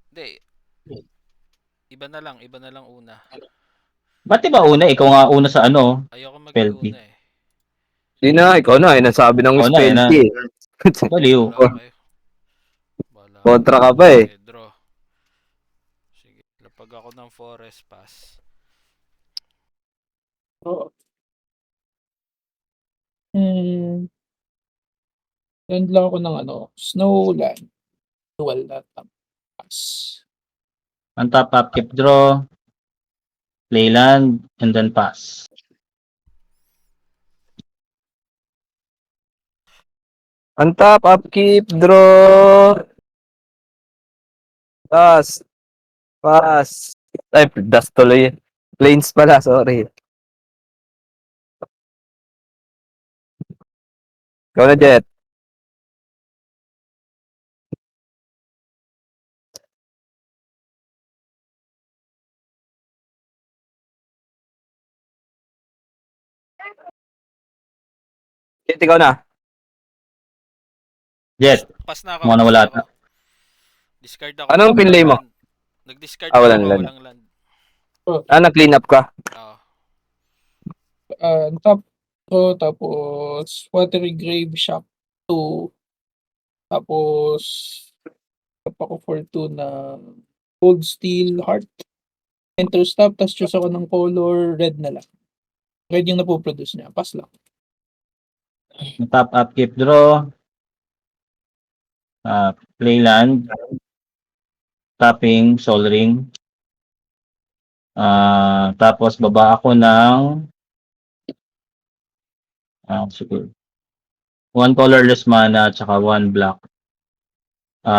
Hindi, iba na lang una. Ba't di ba una? Ikaw nga una sa ano, Ayoko spellty. mag-una eh. Di na, ikaw na, eh, nasabi ng Ikaw na, yan na. spelty eh. Baliw. Bahala kayo. Bahala kayo. Kontra ka pa eh. Sige, draw. Sige, lapag ako ng forest pass. Oo. Hmm, land lang ako ng ano, Snowland. Dual na tapas. Ang top up, keep draw, play land, and then pass. On top, upkeep, draw. Pass. Pass. Ay, dust tuloy. Planes pala, sorry. Ikaw na, Jet. Jet, ikaw na. Jet, Pass na ako, mga pass nawala na ako. ata. Discard ako Anong ng pinlay mo? land. Nag-discard lang Walang ako, land. walang land. Nag-clean up ka. Oo. Top ko, tapos Watery Grave Shock 2. Tapos tap ako for 2 na Cold Steel Heart. Enter stop, tapos choose ako ng color red na lang. Red yung napoproduce niya. Pass lang. Ang top up, keep draw, play land, tapping, soul ring. Tapos baba ako ng siguro one colorless mana at saka one black.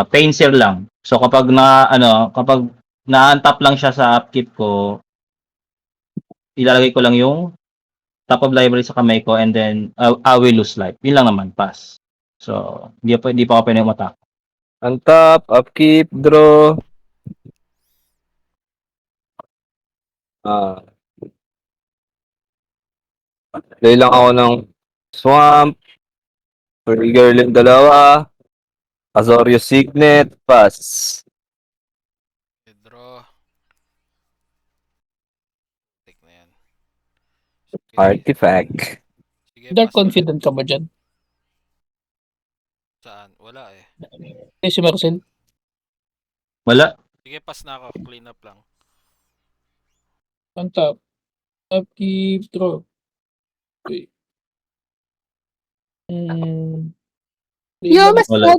Painter lang. So kapag na-untap lang siya sa upkeep ko, ilalagay ko lang yung top of library sa kamay ko and then I will lose life. Yun lang naman, pass. So, hindi pa ako pwede umatak. On top, upkeep, draw. Play lang ako ng swamp. Trigger yung dalawa. Azorio Signet. Pass. Draw. Take na yan. Sige. Artifact. Sige, Dark pass na. confident ka ba dyan? Saan? Wala eh. Si Marcel. Wala. Sige, pass na ako. Clean up lang. On top. Upkeep, draw. Okay. Play lang, Wala.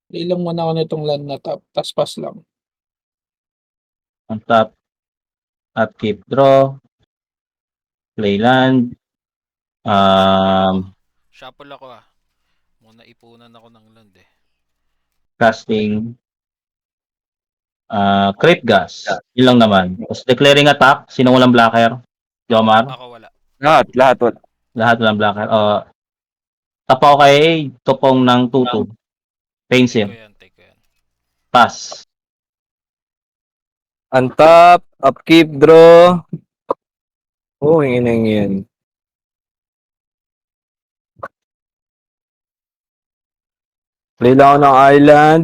play lang muna ako nitong land na top. Tas pass lang. Ang top, upkeep, draw, play land, Shuffle ako ah. Muna ipunan ako ng land eh. casting, crit gas. Yun lang naman. Tapos declaring attack, sino walang blocker? Jomar? Ako wala. Lahat. Lahat walang blocker. Tapa ko kay Tupong ng 2-2. Take Painter. ko yan, take ko yan. Pass. On top, upkeep, draw. Oh, hingin yan. Play lang ako ng island.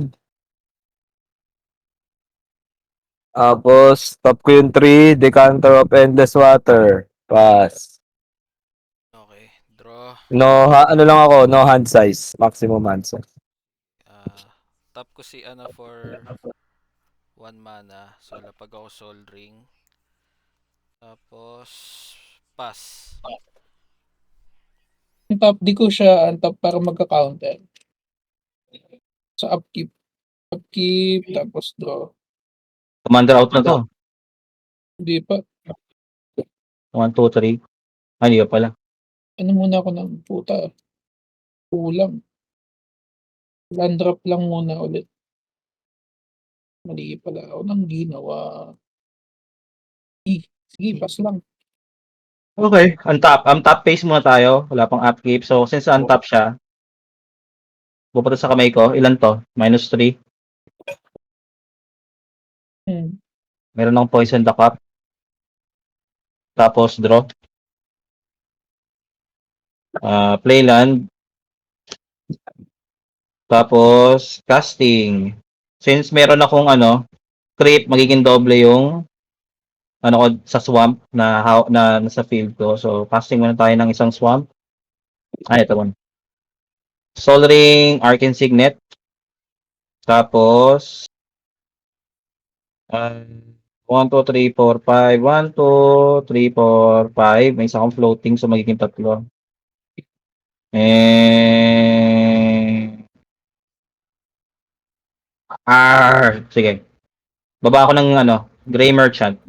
Tapos, top ko yung 3, Decanter of Endless Water. Pass. Okay, draw. No, ano lang ako, no hand size. Maximum hand size. Tap ko si ano for 1 mana. So, lapag ako Soul Ring. Tapos, pass. On top, di ko siya on top para magka-counter. Sa upkeep. Upkeep, tapos draw. Commander out na to. Hindi pa. 1, 2, 3. Hindi pa pala. Ano muna ako ng puta. Kulang. Land drop lang muna ulit. Mali pala ako ng ginawa. Sige, pass lang. Okay. Untap phase muna tayo. Wala pang upkeep. So, since untap siya, pupunta sa kamay ko. Ilan to? -3. Meron ng poison the cup. Tapos draw. Play land. Tapos, casting. Since meron akong creep, magiging doble yung ko sa swamp na nasa field ko. So, casting muna tayo ng isang swamp. Ito one. Sol Ring, Arcane Signet. Tapos, 1, 2, 3, 4, 5. 1, 2, 3, 4, 5. May isa akong floating, so magiging 3. Sige. Baba ako ng Gray Merchant.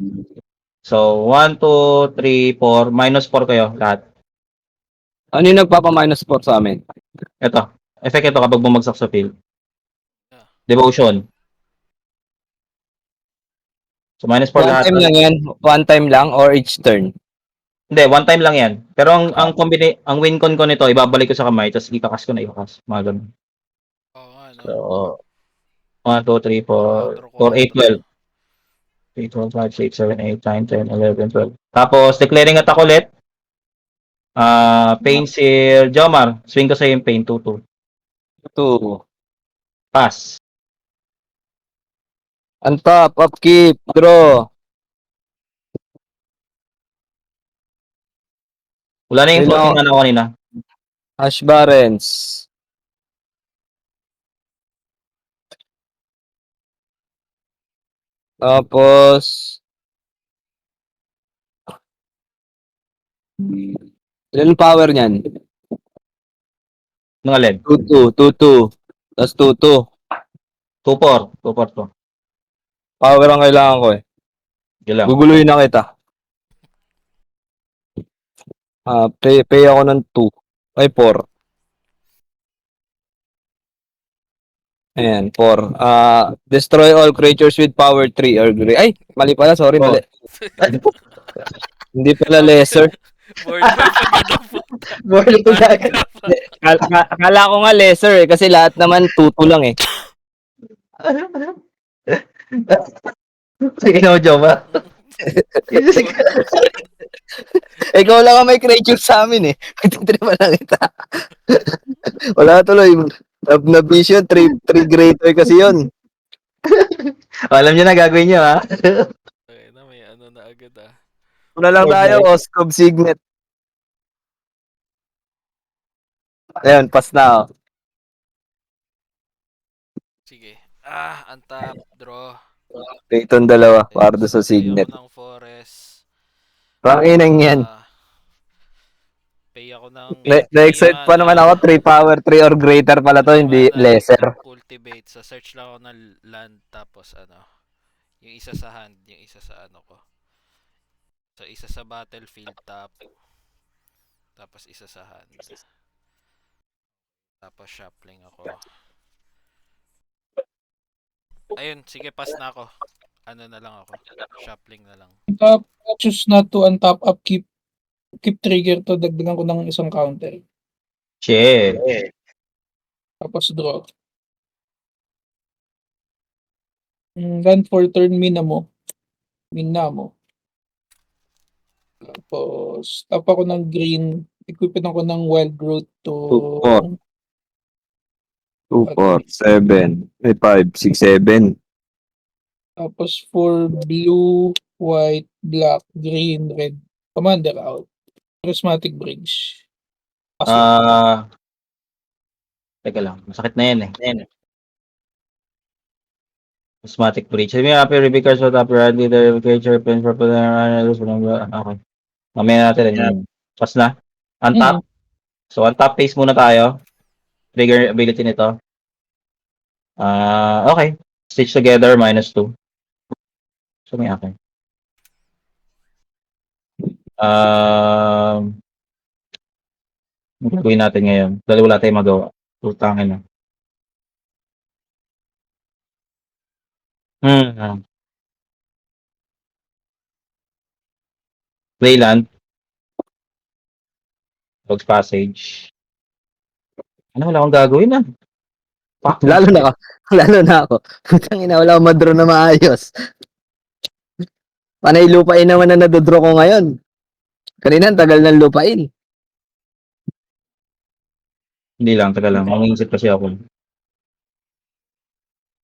So, 1, 2, 3, 4. -4 kayo lahat. Ano yung nagpapa-minus 4 sa amin? Ito. Effect ito kapag bumagsak sa field. Devotion. So, -4 One lahat. time lang yan? One time lang or each turn? Hindi, one time lang yan. Pero ang win con ko nito, ibabalik ko sa kamay, tapos ikakas ko na ikakas. Mga ganun. Oo nga, no? So, 1, 2, 3, 4, 4, 8, 12. 3, 4, 5, 6, 7, 8, 9, 10, 11, 12. Tapos, declaring attack ulit. Pain Seal, Jomar. Swing ko sa yung Pain, 2, 2. 2. Pass. Untap, upkeep, draw. Wala na yung Hello. floating mana ko kanina. Ash Barrens. Tapos, ilan power niyan? Nung alin? 2-2, 2-2. Tapos 2-2. 2-4. 2-4 to. Power ang kailangan ko eh. Yun lang. Guguluhin na kita. Pay ako ng 2. Ay, 4. Ayan, 4. Destroy all creatures with power 3 or greater. Ay, mali pala, sorry, mali. Hindi pala lesser. Board wipe agad ang puta. Board Akala ko nga lesser eh, kasi lahat naman 2-2 lang eh. Sige na mo, Joma. Ikaw lang ang may creature sa amin eh. Magtitripa lang kita. Wala tuloy. Na vision, 3 greater kasi yun. Alam niyo na gagawin niyo, ha? Ay, na, may ano na agad ah. Una lang tayo, Oscob Signet. Ayun, pass na ako. Sige. Untap, draw. Dayton dalawa, para doon sa Pay Signet. ako ng forest. Panginang yan. Pay ako ng... Na-excite pa naman ako, 3 power 3 or greater pala to, hindi lesser. Cultivate. Sa search lang ako ng land tapos yung isa sa hand, yung isa sa ko. So isa sa battlefield tap. Tapos isa sa hand. Tapos shuffling ako. Ayun, sige, pass na ako. Ano na lang ako. Shuffling na lang. Untap, choose not to untap, upkeep. Keep trigger to, dagdagan ko ng isang counter. Shit. Tapos draw. Run for turn, mina mo. Tapos, tap ako ng green. Equipin ako ng wild growth to 2, 4, 7, 5, 6, 7. tapos for blue, white, black, green, red. Commander out. Prismatic Bridge. Teka lang. Masakit na yan eh. Prismatic Breach. Sabi nga, happy Ruby cards with upper hand, leader, creature, pin, purple, okay. Mamaya natin yan. Pass na. Untap. So, untap phase muna tayo. Trigger ability nito. Okay. Stitch together, -2. So, may akin. Ang gagawin natin ngayon. Dahil wala tayong magawa. Tutangin na. Playland. Dog's Passage. Wala akong gagawin Fuck. Lalo na ako. Putang ina, wala akong madraw na maayos. Panay lupain naman na nadodraw ko ngayon. Kanina, ang tagal ng lupain. Hindi lang, taga lang. Mangingisip kasi ako.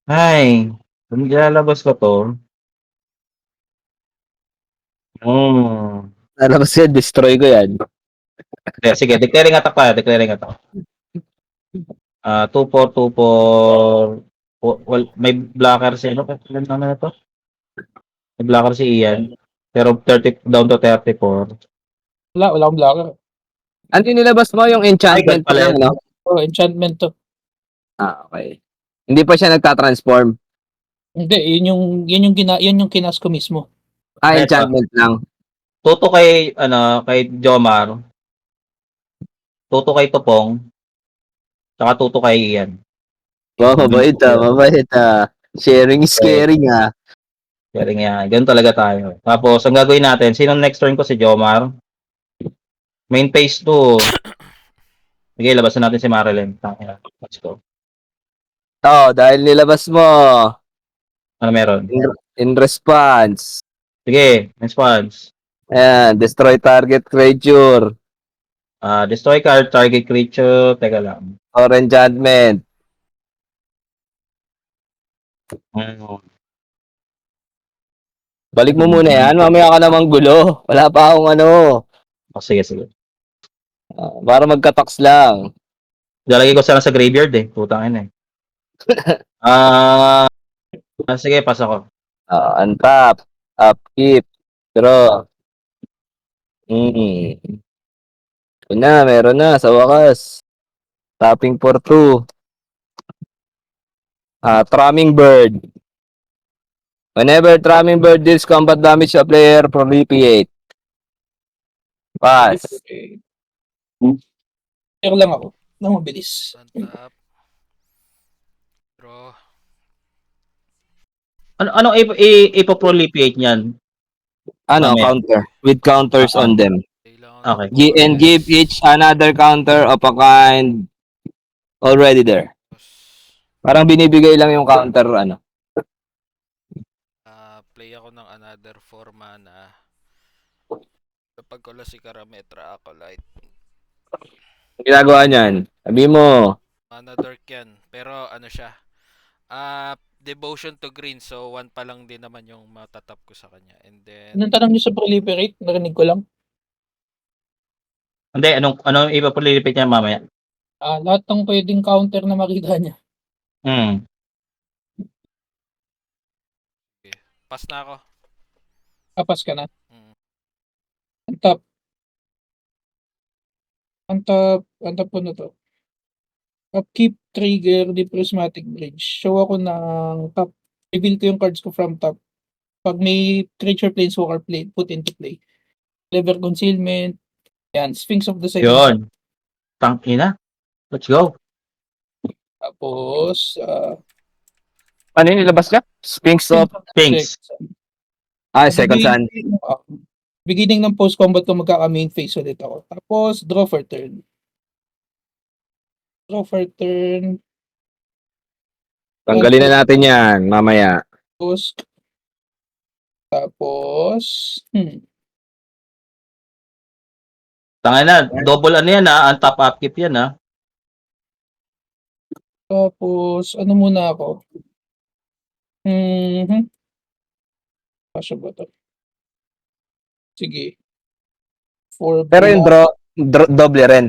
Ay, kung ilalabas ko 'to, hmm, Lalabas yan, destroy ko yan. sige, declaring attack tayo, declaring attack. 2/4, 2/4, well, may blocker si ano, ilan naman na 'to? May blocker si Ian, pero 30 down to 34. Wala akong blocker. Ano yung nilabas mo? Yung Ay, enchantment God pala lang, yan. no? Oh, enchantment to. Okay. Hindi pa siya nagtatransform. Hindi, yun yung kinas ko mismo. Ah, Eto, enchantment lang. tuto kay, ano, kay Jomar, tuto kay Topong, tsaka tuto kay Ian. Wow, mabait mabait Sharing is caring Kaya nga, ganun talaga tayo. Tapos, ang gagawin natin, sinong next turn ko si Jomar? Main phase 2. Sige, labasan natin si Marilyn. Tangina. Let's go. Dahil nilabas mo Ano meron? in response. Sige, response. Ayan, destroy target creature Destroy card, target creature. Teka lang. or enchantment. Hmm. Balik mo muna yan, mamaya ka namang gulo. Wala pa akong ano. Sige, sige. Para magka-tax lang. Lalagay ko sana sa graveyard eh. Putang ina eh. Sige, pass ako. Untap, upkeep, draw. Ito na, meron na sa wakas. Tapping for 2. Tramming Bird. Whenever Tramming Bird deals combat damage to a player, proliferate. Pass. Okay. Pero lang ako. Nang mabilis. Untap. Draw. Anong ipo-proliferate niyan? Ano, Mamaya. counter. With counters on them. Kailangan Okay. ng And give each another counter of a kind already there. Parang binibigay lang yung counter, ano. Play ako ng another 4 mana. Kapag ko lang si Karametra Acolyte. Ginagawa niyan. Sabi mo, Mana Dork yan. Pero ano siya? Devotion to green. So 1 pa lang din naman yung matatap ko sa kanya. And then Anong tanong niyo sa proliferate? Narinig ko lang. Hindi, anong ipo-proliferate niya mamaya? Lahat ng pwedeng counter na makita niya. pass na ako. Kapas ka na. Mm. Antap po na to. Upkeep, trigger, the prismatic bridge. Show ako ng top. Reveal ko yung cards ko from top. Pag may creature planeswalker play, put into play. Lever concealment. Yan, Sphinx of the Second Sun. Yun. Tangina. Let's go. Tapos, ano yung nilabas niya? Sphinx of... Thanks. Second Sun. Beginning ng post-combat ko magkaka-main phase ulit ako. Tapos, draw for turn. Tanggalin na natin yan, mamaya. Tapos, Tangina, double ano yan untap upkeep yan Tapos, ano muna ako? Kasya ba to? Sige. Pero yung doble rin.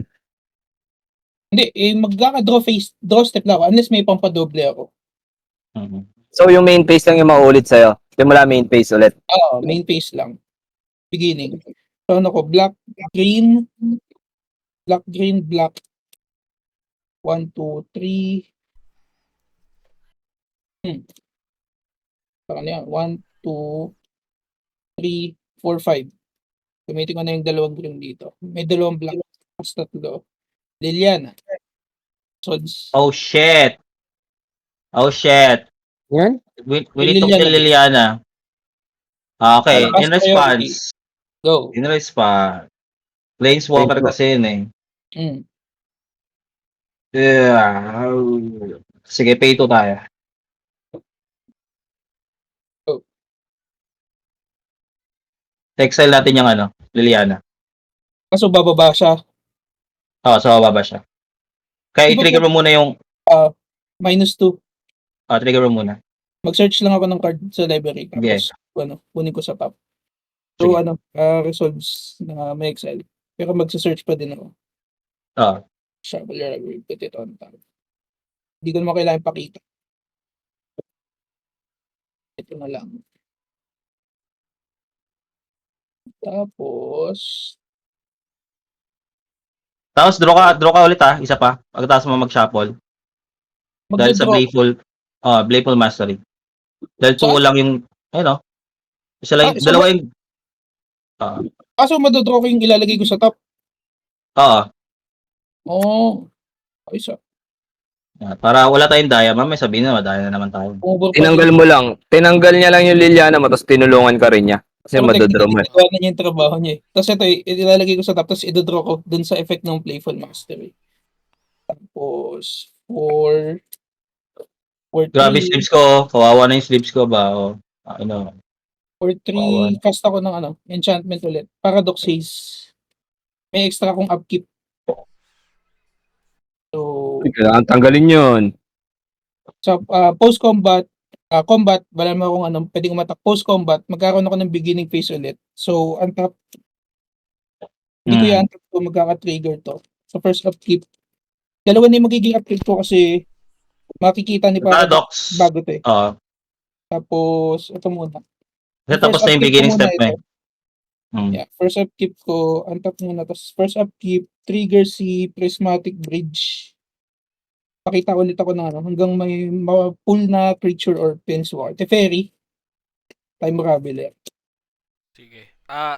Hindi, draw step lang ako unless may pampadoble ako. So yung main phase lang yung maulit sa'yo. Simula main phase ulit. Main phase lang. Beginning. So ano ko, black, green, black. 1, 2, 3. Parang yan. 1, 2, 3, 4, 5. Gamitin ko na yung dalawang green dito. May dalawang black. Tapos tatlo. Liliana. Sods. Oh shit. Yan? We need to kill Liliana. Okay, in response. Go. In response. Planeswalker kasi yun eh. Yeah. Sige, pay 2 tayo. Go. Exile natin yung Liliana. Kaso bababa siya. So bababa siya. Kaya i-trigger mo muna yung -2. Trigger mo muna. Mag-search lang ako ng card sa library Sige. tapos kunin ko sa top. So Sige. resolves na may Excel. Pero magse-search pa din ako. Oo. Shuffler, I will put it on top. Hindi ko naman kailangan pakita. Ito na lang. Tapos, Tapos draw ka ulit isa pa. Pagkatapos mo mag-shuffle. Dahil sa magdodraw. Playful Mastery. Dahil So, 2 lang yung, ayun isa lang, so, dalawa yung, oo. so madodraw ko yung ilalagay ko sa top. Oo. Oh, ayos ah. Para wala tayong daya, mamaya sabihin na, madaya na naman tayo. Tinanggal mo lang. Tinanggal niya lang yung Liliana mo, tapos tinulungan ka rin niya. Kasi Pero madodraw mo. technically, nagawa na niya yung trabaho niya eh. Tapos ito, ilalagay ko sa top, tapos idodraw ko dun sa effect ng Playful Mastery. Tapos, for Grabe 3, sleeves ko, kawawa na yung sleeves ko ba? for 3, cast ako ng enchantment ulit. Paradox Haze. May extra akong upkeep. So, Kailangan tanggalin yun. sa post-combat, combat, wala mo akong pwedeng umatak. Post-combat, magkakaroon ako ng beginning phase ulit. So, untap, hindi ko yan untap ko, magkaka-trigger to. So, first upkeep. Dalawa na yung magiging upkeep ko kasi makikita ni Paradox bago to eh. Oo. Tapos, ito muna. Kasi tapos na yung beginning step mo eh. Yeah, first upkeep ko, untap muna. Tapos, first upkeep, trigger si Prismatic Bridge. Pakita ulit ako ng hanggang may pull na creature or Penswar. Teferi. Time Raveler. Sige.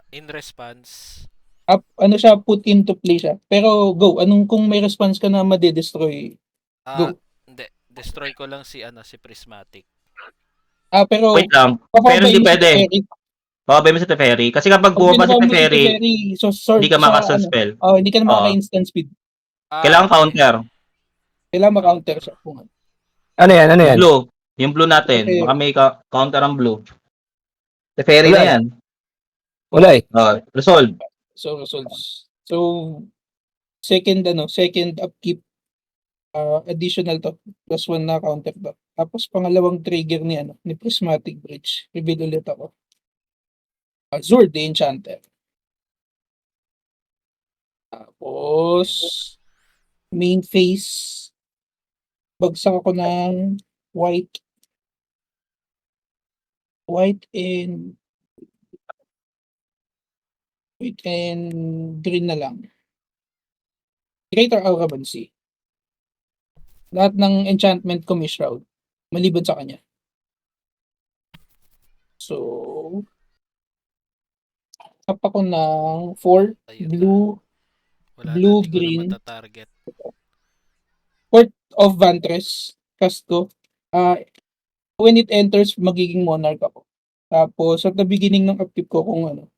In response, Siya, put into play siya. Pero go, kung may response ka na madedestroy, go. Hindi. Destroy ko lang si Prismatic. Pero Wait lang. papabayin Pero hindi mo si pwede. Teferi. Babay mo sa Teferi. Kasi kapag bumaba si Teferi, hindi ka makaka-spell. Hindi ka na makaka-instant speed. Kailangan counter. Kailangan ma-counter siya. Ano yan? Blue. Yung blue natin. Okay. Baka may counter ang blue. Teferi Wala na yan. Wala eh. Resolve. So, results. So, second upkeep, additional to. Plus 1 na counter to. Tapos, pangalawang trigger ni Prismatic Bridge. Reveal ulit ako. Azure the Enchanter. Tapos, main phase, bagsak ako ng white and green na lang. Greater Argabancy. Lahat ng enchantment ko may shroud. Maliban sa kanya. So, tap ako ng 4 Ayun blue, Wala blue, na, di green. ko na matatarget. Court of Vantress. Cast ko. When it enters, magiging monarch ako. Tapos, at the beginning ng upkeep ko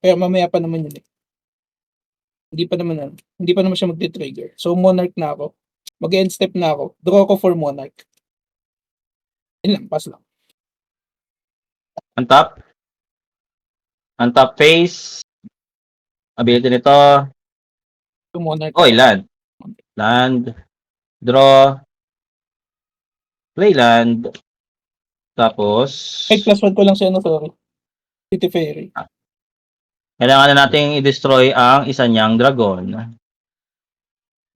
pero mamaya pa naman yun eh. Hindi pa naman siya magti-trigger. So, monarch na ako. Mag-end step na ako. Draw ko for monarch. Yun lang, pass lang. Untap phase. Ability nito. So, monarch. Land. Draw. Play land. Tapos, 5+1 ko lang siya, sorry. City Fairy. kailangan na nating i-destroy ang isa niyang dragon.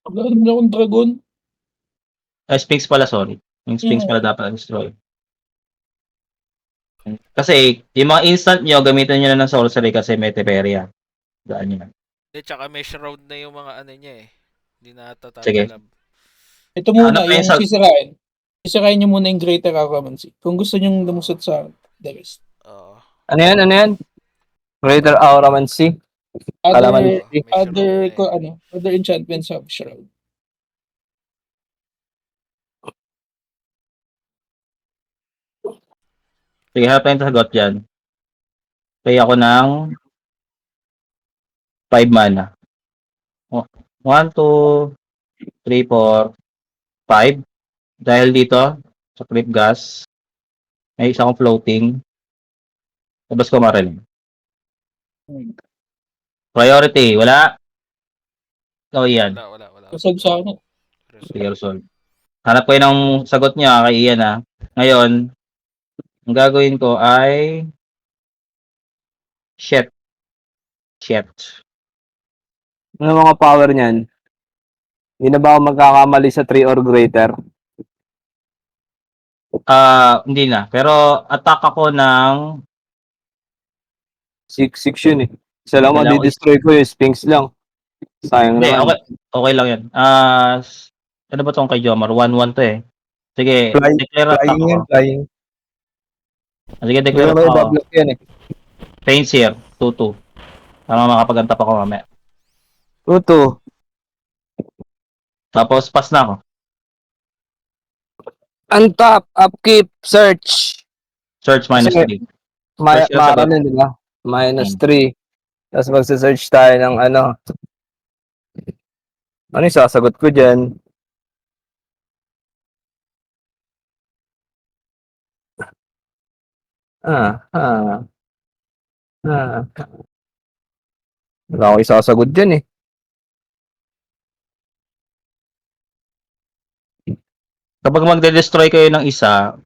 Wala naman akong dragon. Sphinx pala, sorry. Yung Sphinx pala dapat i-destroy. Kasi, yung mga instant nyo, gamitin nyo na ng sorcery kasi may Teperia. Daan nyo. Tsaka may shroud na yung mga niya eh. Hindi na ata Sige. tatalab. Ito muna, yung sisirain. Sisirain nyo muna yung Greater Argamancy. Kung gusto nyo lumusot sa the rest. Oo. Ano yan? Greater Auramancy. Other enchantments have shroud. Sige, harap tayong sagot dyan. Play ako ng 5 mana. 1, 2, 3, 4, 5. Dahil dito, sa Crypt Gas, may isa akong floating. Tapos ko marinig. Priority, wala. Yan. Wala. Resolve sa akin. Sige, resolve. Hanap ko yun ang sagot niya kay Ian Ngayon, ang gagawin ko ay shit. Ano mga power niyan? Hindi na ba ako magkakamali sa 3 or greater? Hindi na. Pero attack ako ng 6 yun eh. Isa lang Kailangan ko destroy ko yung Sphinx lang. Sayang Hindi, naman. okay lang yan. Ano ba tong kay Jomar? 1-1 to eh. Sige, declare attack Flying ako. yun, flying. Sige, Hindi declare mo attack may ako. bablock yan eh. Paints here, 2-2. Para makapag-antap ako mamaya. Tuto. Tapos, pass na ako. Untap, upkeep, search. Search minus Kasi 3. Search na Mara sagot. na, di ba? -3. Tapos magsa-search tayo ng ano. Ano yung sasagot ko dyan? Ah, ah, ah. Wala akong isasagot dyan eh. Kapag magde-destroy kayo ng isa,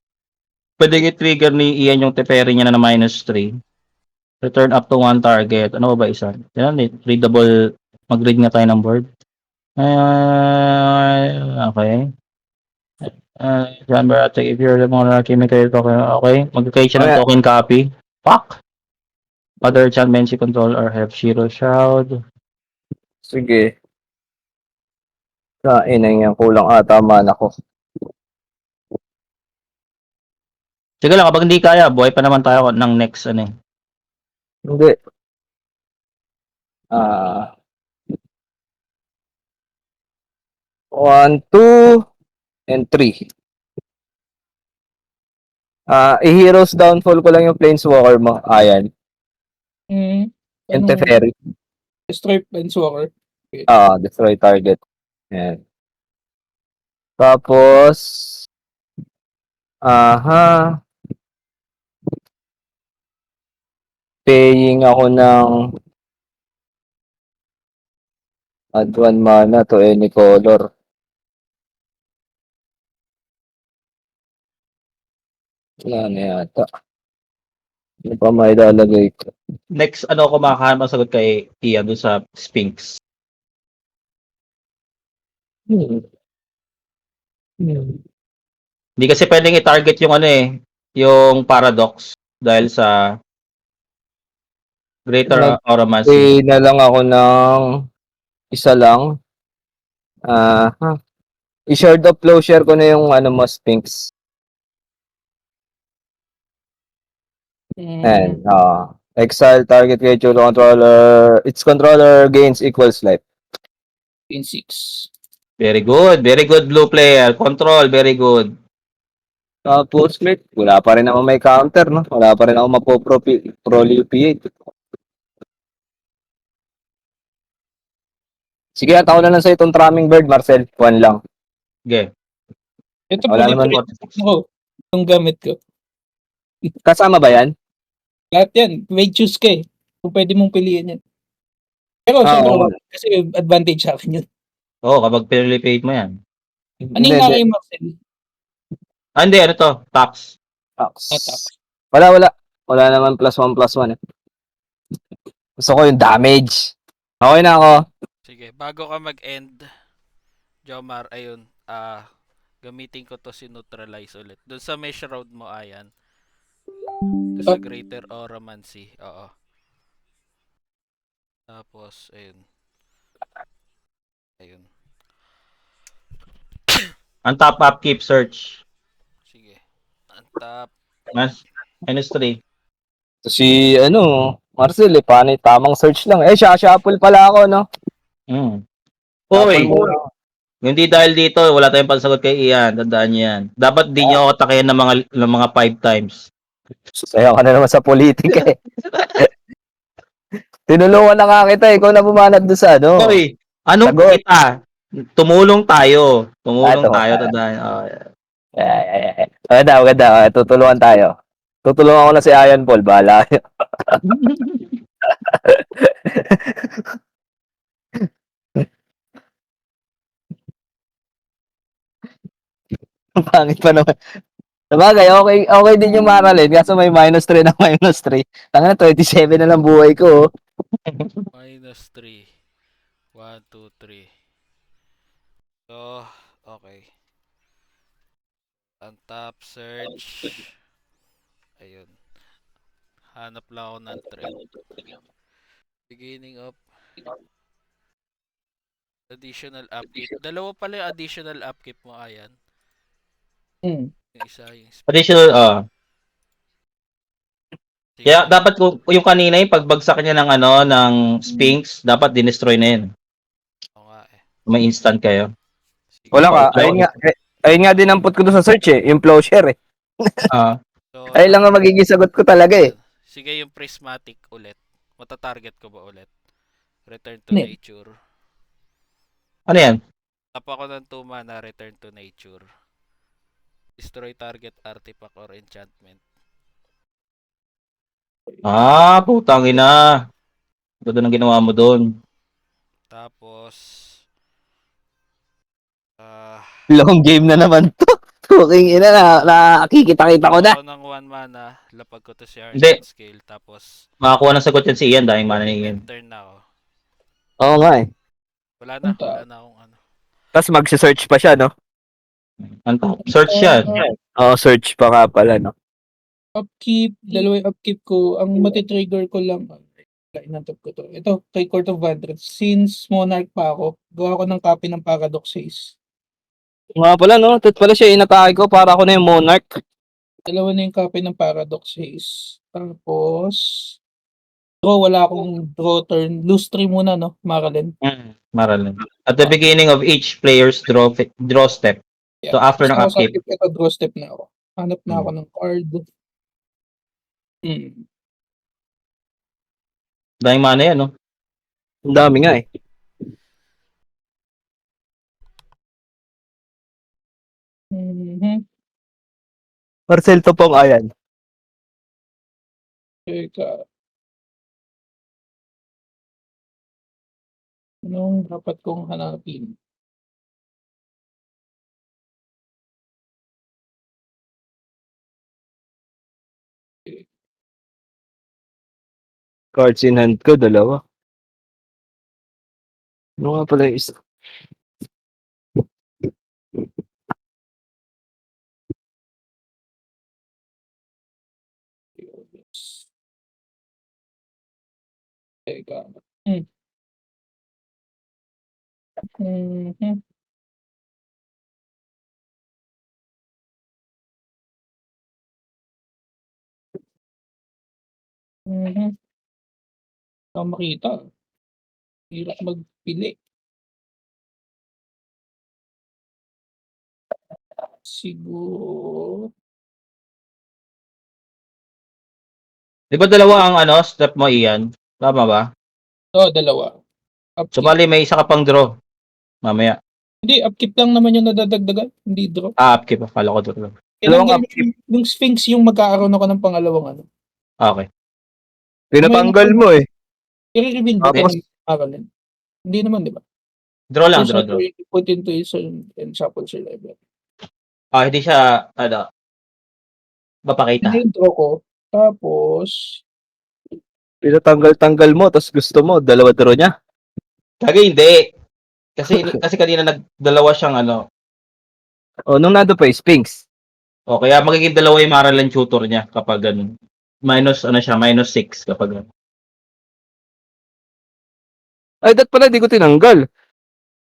pwede i-trigger ni Ian yung Teferi niya na -3. Return up to 1 target. Ano ba isa? Yan, readable. Mag-read nga tayo ng board. Okay. John Baratek, if you're the monarchy, may kayo token. Okay. Mag-create siya ng token copy. Fuck! Other championship control or have Shiro Shroud. Sige. Kain na yan. Kulang ata man ako. Sige lang, kapag hindi kaya, buhay pa naman tayo ng next ano eh. Hindi. Ah. 1, 2, and 3. I-Heroes Downfall ko lang yung Planeswalker mo. Ayan. Yung Ano, Teferi. Destroy Planeswalker. Destroy target. Ayan. Tapos, paying ako ng add 1 mana to any color. Wala na yata. Ano pa may ilalagay ko? Next, ano ako makakahanap ang sagot kay Ian doon sa Sphinx. Hindi kasi pwedeng i-target yung ano eh, yung Paradox dahil sa Greater Auramancy. Na lang ako ng isa lang. I-shard of closure ko na yung ano mo, Sphinx. And, exile target creature controller. Its controller gains equals life. in 6. Very good blue player. Control, very good. Tapos, wala pa rin ako may counter, no? Wala pa rin ako mapoprolipiate. Sige, at ako na lang sa itong Tramming Bird, Marcel. 1 lang. Okay. Ito Wala pwede naman pa rin ako. Itong gamit ko. Kasama ba yan? Lahat yan. May choose ka eh. Kung pwede mong piliin yan. Pero siyempre, oo. kasi advantage sa akin yun. Oo, kapag pinalipate mo yan. Ano yung nakay Marcel? Hindi, ano to? Tax. Tax. Wala. Wala naman +1/+1 eh. Gusto ko yung damage. Okay na ako. Sige, bago ka mag-end, Jomar, ayun, gamitin ko to si neutralize ulit. Doon sa mesh road mo, ayan. Doon sa Greater Auramancy, oo. Tapos, ayun. Ang top upkeep search. Sige. Untap. -3. Si, Marcel, panay, tamang search lang. Shuffle pala ako, no? Hoy! Hindi dahil dito, wala tayong pansagot kay Ian. Tandaan niyo yan. Dapat di niyo ako takayan ng mga 5 times. Sayo ka na naman sa politika eh. Tinulungan na nga kita. Ikaw na bumanat doon sa ano. Hoy! Anong Sagot. kita? Tumulong tayo. Tandaan. Tandaan. Maganda. Tutulungan tayo. Tutulungan ko na si Ian Paul. Bahala kayo. Pangit pa naman. Sabagay, okay din yung Maralin, kaso may -3 ng -3. Tangina, 27 na lang buhay ko, oh. -3. 1, 2, 3. So, okay. Ang top search. Ayun. Hanap lang ako ng trend. Beginning of additional upkeep. Dalawa pala yung additional upkeep mo, Ayan. Hmm. Yung isa, yung Additional, Sige. kaya dapat yung kanina yung pagbagsak niya ng ng Sphinx, dapat dinestroy na yun. Oo nga eh. May instant kayo. Sige. Wala ka, Okay. ayun nga din ang put ko doon sa search yung plowshare eh. Ah, So, Ayun lang ang magiging sagot ko talaga eh. sige, yung prismatic ulit. Matatarget ko ba ulit? Return to Ano yun? nature. ano yan? Tap ako ng 2 mana, return to nature. Destroy target artifact or enchantment. Putang ina. Ganda ng ginawa mo doon. Tapos, Long game na naman to. Fucking ina na, nakikita-kita ko na. ako ng 1 mana, lapag ko to si Hindi. Hearthstone Scale, tapos Makakuha ng sagot yan si Ian dahil mana ni Ian. end turn na ako. Oo nga eh. Wala Punta. na akong ano. Tapos magse-search pa siya, no? Search yan. Oo, search pa nga pala, no? Upkeep, dalawa yung upkeep ko. Ang matitrigger ko lang, inantap ko to. Ito, kay Court of Vantress. Since Monarch pa ako, gawa ko ng copy ng Paradox Ace. Nga pala, no? Ito pala siya inatake ko para ako na yung Monarch. Dalawa na yung copy ng Paradox Ace. Tapos, draw, wala akong draw turn. Lose 3 muna, no? Maralin. Maralin. At the beginning of each player's draw step. So after ng Gusto ko sa upkeep. ito, draw step na ako. Hanap na ako Hmm. ng card. Hmm. Dahil mana yan, no? Ang dami nga eh. Mhm. Marcel Topong, ayan. Teka. Anong dapat kong hanapin? Cards in hand ko, dalawa. Ano nga pala yung isa? Teka. Mhm. Mhm. Hindi ako makita. Hirap magpili. Siguro. Di ba dalawa ang step mo, Ian? Tama ba? Dalawa. So Upkeep. bali may isa ka pang draw. Mamaya. Hindi, upkeep lang naman yung nadadagdagan. Hindi draw. Upkeep. Akala ko draw. Tinanggal Dalawang yung Sphinx yung magkakaroon ako ng pangalawang ano. Okay. Pinatanggal mo eh. I-reveal ba Tapos- ito ng Maralin? Hindi naman, di ba? Draw lang, Just draw. put into insert and shuffle your library. Hindi siya, mapakita. Hindi yung draw ko. Tapos, Pinatanggal-tanggal mo, tapos gusto mo, dalawa draw niya. Kagi hindi. Kasi kanina nagdalawa siyang O, nung nado pa yung Sphinx. O kaya magiging dalawa yung Maralan tutor niya kapag ganun. -6 kapag ganun. Ay, dat pala, di ko tinanggal.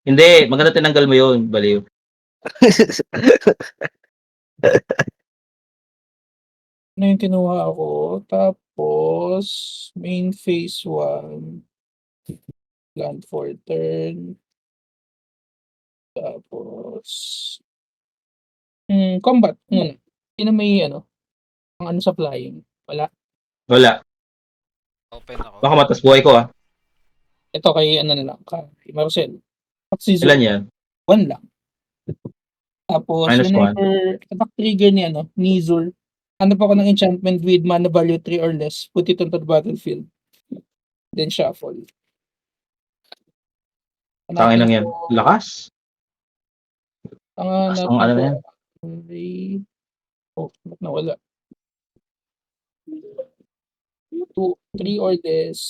Hindi, maganda tinanggal mo yun, baliw. ano yung kinuha ko? Tapos, main phase 1. Land for turn. Tapos, combat muna. Sino may ang ano sa flying? Wala. Wala. Open ako. Baka matas buhay ko Ito kay ano na lang, kay Marcel. At si Ilan yan? 1 lang. Tapos, -1. whenever attack trigger ni Zur, hanap ako ng enchantment with mana value 3 or less, put it onto the battlefield. Then shuffle. Tangin lang yan. Lakas. Ang Lakas ng ano na yan. Oh, ba't nawala? 2, 3 or less.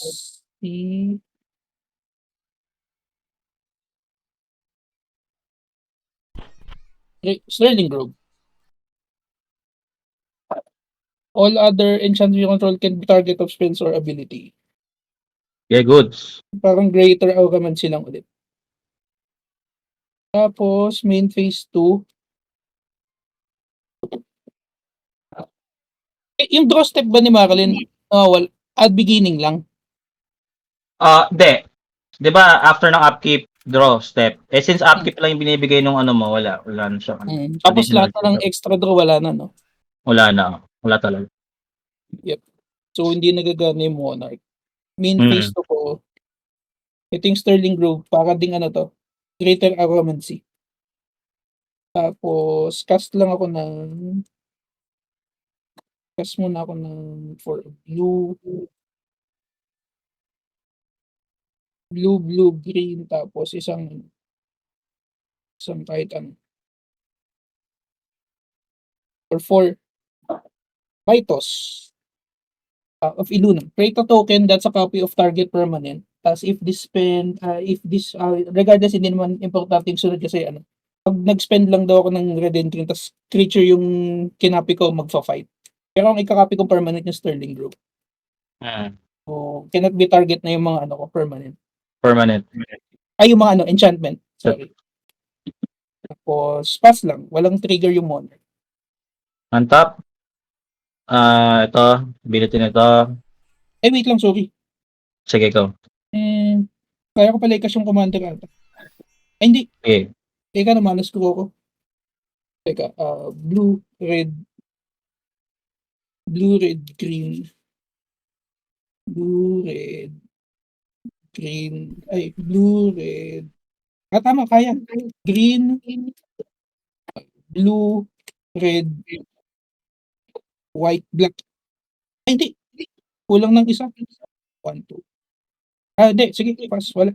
Sterling Grove. All other enchants you control can be target of spells or ability. Yeah, goods. Parang greater Auramancy lang ulit. Tapos, main phase 2. Yung draw step ba ni Marilyn? At beginning lang. Hindi. 'Di ba after ng upkeep, draw step. Eh since upkeep lang yung binibigay nung ano mo, wala na siya. Tapos Additional lahat na ng extra draw, wala na, no? wala na. Wala talaga. So, hindi nagagana yung Monarch. Main Mm. phase 2 ko, ito yung Sterling Grove, para ding ano to, Greater Auramancy. Tapos, cast muna ako ng for blue, green, tapos isang kahit ano. Or 4 Mythos of Illuminum. Create a token that's a copy of target permanent. Tapos regardless, hindi naman importante yung sunod kasi ano, pag nag-spend lang daw ako ng red entry, tapos creature yung kinapi ko, magfa-fight. Pero ang ikakapi ko permanent yung Sterling Grove. So, cannot be target na yung mga ano ko, permanent. Permanent. Ay, yung mga ano, enchantment. Sorry. Tapos, pass lang. Walang trigger yung monarch. On top. Ito, ability nito. Ay, wait lang, sorry. Sige ko. Kaya ko pala ikas yung commander ata. Ay, hindi. Okay. Teka naman, screw ko. Teka, blue, red, green. Blue, red, green. Ay, blue, red. Tama, kaya. Green, blue, red, white, black. Ay, hindi. Kulang ng isa. 1, 2. Hindi. Sige, pass. Wala.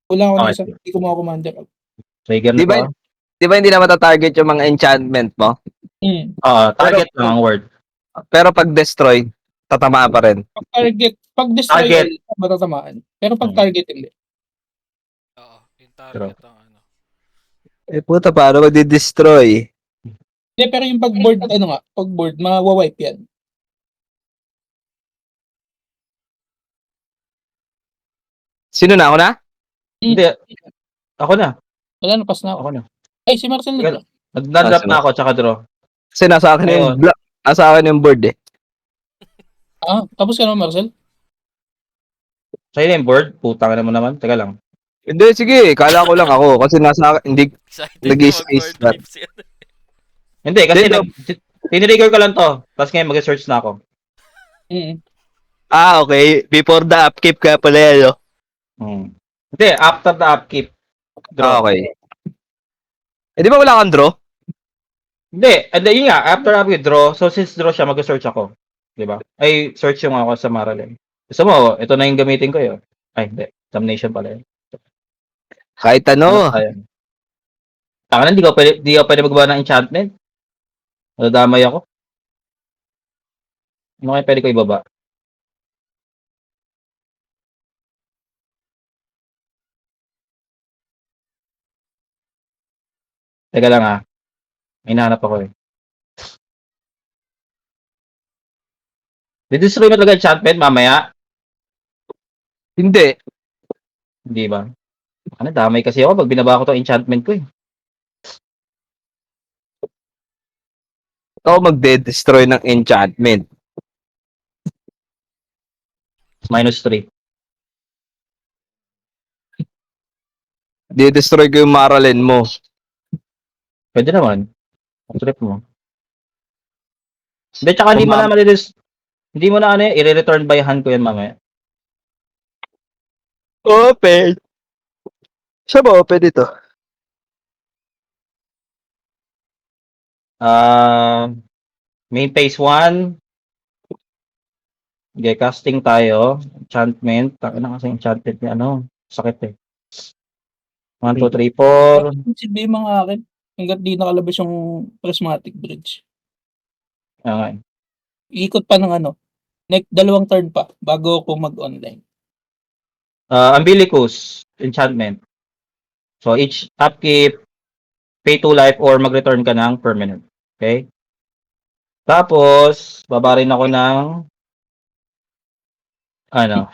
Kulang ako ng isa. Okay. Hindi ko mga commander. Trigger Di na ba- to. Di ba hindi na matatarget yung mga enchantment mo? Target lang ang word. Pero pag destroy, tatamaan pa rin. Pag destroy, Target. matatamaan. Pero pag Hmm. target, hindi. Oo, yung target ang ano. Eh puta, paano magdi-destroy? Hindi, pero yung pag board, mawawipe yan. Sino na? Ako na? Hindi. Ako na. Wala na, pass na ako. Ako na. Ay, si Marcel na. Nag-drop na ako, tsaka draw. Kasi nasa akin yung Ayun. nasa akin yung board eh. Tapos ka naman, Marcel? Sa'yo na yung board? Putang na mo naman. Teka lang. Hindi, sige. Kala ko lang ako. Kasi nasa akin, hindi. Excited Nag-i-space mag-board that. trips yan. Hindi, kasi Hindi, tinrigger ko lang to. Tapos ngayon mag-search na ako. Okay. Before the upkeep ka pala yan, no? Hindi, after the upkeep. Draw. Okay. Eh, di ba wala kang draw? Hindi, yun nga, after upkeep, draw. So, since draw siya, mag-search ako. Di ba? Ay, search yung ako sa Maralyn. Gusto mo, ito na yung gamitin ko yun. Ay, hindi. Damnation pala yun. Kahit ano. Tangan, di ko pwede magawa ng enchantment. Nadamay ako. Ano kaya pwede ko ibaba? Teka lang may nahanap ako eh. Didestroy mo talaga enchantment mamaya? Hindi. Hindi ba? Ano, damay kasi ako pag binaba ko tong enchantment ko eh. Ako magde-destroy ng enchantment. -3. Di-destroy ko yung Maralyn mo. Pwede naman. Trip mo. Hindi, tsaka hindi mo na i-return by hand ko yan mamaya. Open. Siya ba open dito? Main phase 1. Okay, casting tayo. Enchantment. Taka na kasi enchantment niya. Sakit eh. 1, 2, 3, 4. Sabi yung mga akin, hanggat di nakalabas yung prismatic bridge. Okay. Iikot pa ng ano, dalawang turn pa bago ako mag-online. Umbilicus, enchantment. So each upkeep, pay 2 life or mag-return ka ng permanent. Okay? Tapos, babarin ako ng ano.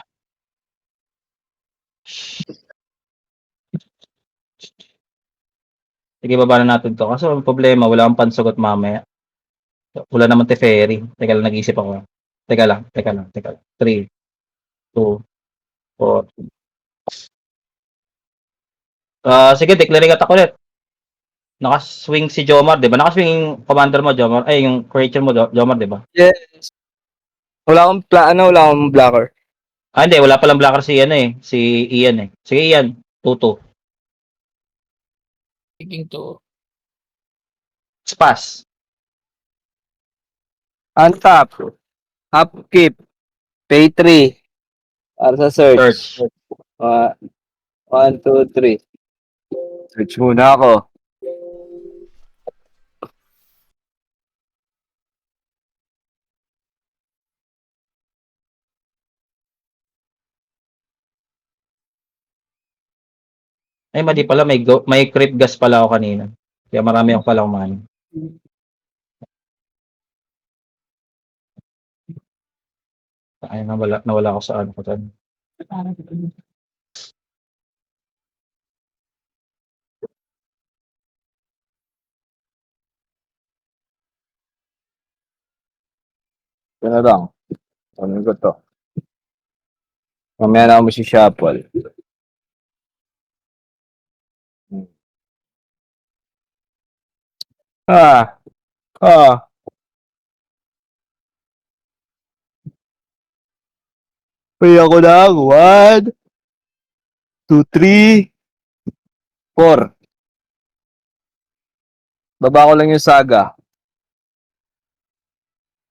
Sige, baba na natin to. Kaso ang problema, wala akong pansagot mamaya. Wala naman Teferi. Teka lang, nag-iisip ako. Teka lang. 3, 2, 4. Sige, declaring attack ulit. Nakaswing si Jomar, di ba? Nakaswing yung commander mo, Jomar. Ay, yung creature mo, Jomar, di ba? Yes. Wala akong blocker. Hindi. Wala palang blocker si Ian eh. Sige, Ian. 2-2. Taking to. Spas. Untap. Upkeep. Pay 3. Para sa search. Search. 1, 2, 3. Search muna ako. Ay, mali pala. May creep gas pala ako kanina. Kaya marami ako pala kumain. Ay, nawala ako sa ano ko dyan. Ano lang. Ano ko to? Mamaya na ako shuffle. Ah. Pay ako ng 1, 2, 3, 4. Baba ko lang yung saga.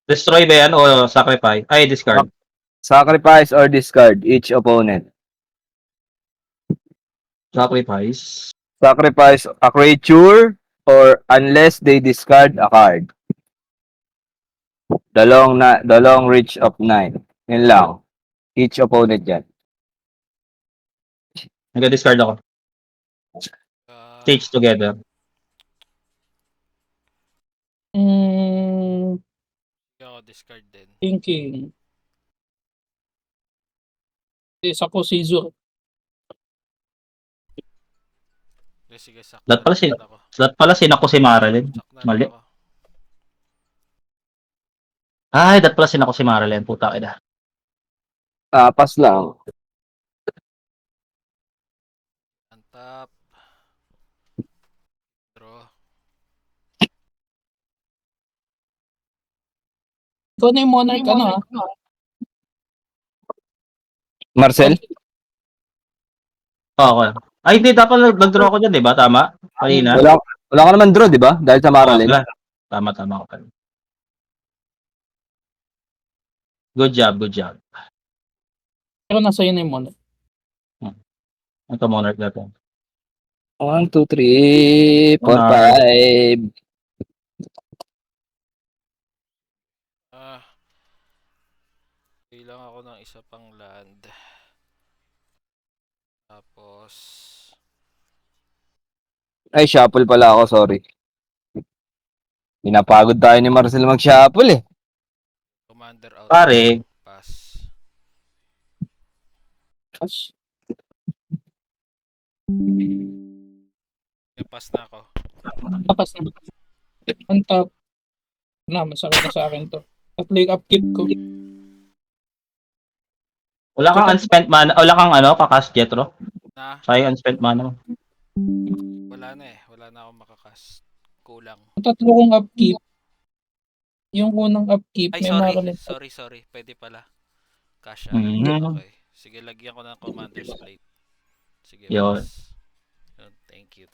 Destroy ba yan o sacrifice? Ay, discard. Sacrifice or discard each opponent. Sacrifice. Sacrifice a creature or unless they discard a card. The long reach of 9. Yun lang. Each opponent yan. Nag-discard ako. Stitch together. Hindi ako discard din. Thinking. Isa ko si Zur. Sige, Lahat pala ako. Lahat pala sinako si Marilyn. Saknan Mali. ako. Ay, lahat pala sinako si Marilyn. Puta ka. Tapas lang. Untap. Draw. Ikaw na yung monarch, Marcel? Okay. Ay, hindi. Dapat nag-draw ako dyan, di ba? Tama? Kanina? Wala ka naman draw, di ba? Dahil sa Marilyn. Wala. Tama ka pala. Good job. Pero nasa yun na yung monarch. Ito, monarch natin. 1, 2, 3, 4, 5. Kailangan ako ng isa pang land. Tapos Ay, shuffle pala ako, sorry. Pinapagod tayo ni Marcel mag-shuffle eh. commander out. Pare. Pass. Pass na ako. Tapas na. Untap. Masakit na sa akin to. At like upkeep ko. Wala kang unspent mana. Wala kang kakas Jetro. Na? Sayang unspent mana mo. Wala na eh. Wala na akong makakas. Kulang. Tatlo kong upkeep. Yung unang upkeep, Ay, may sorry. Marilyn. Sorry. Pwede pala. Cash Mhm. Okay. Sige, lagyan ko ng commander's plate. Sige, Yun. pass. Yun. Thank you.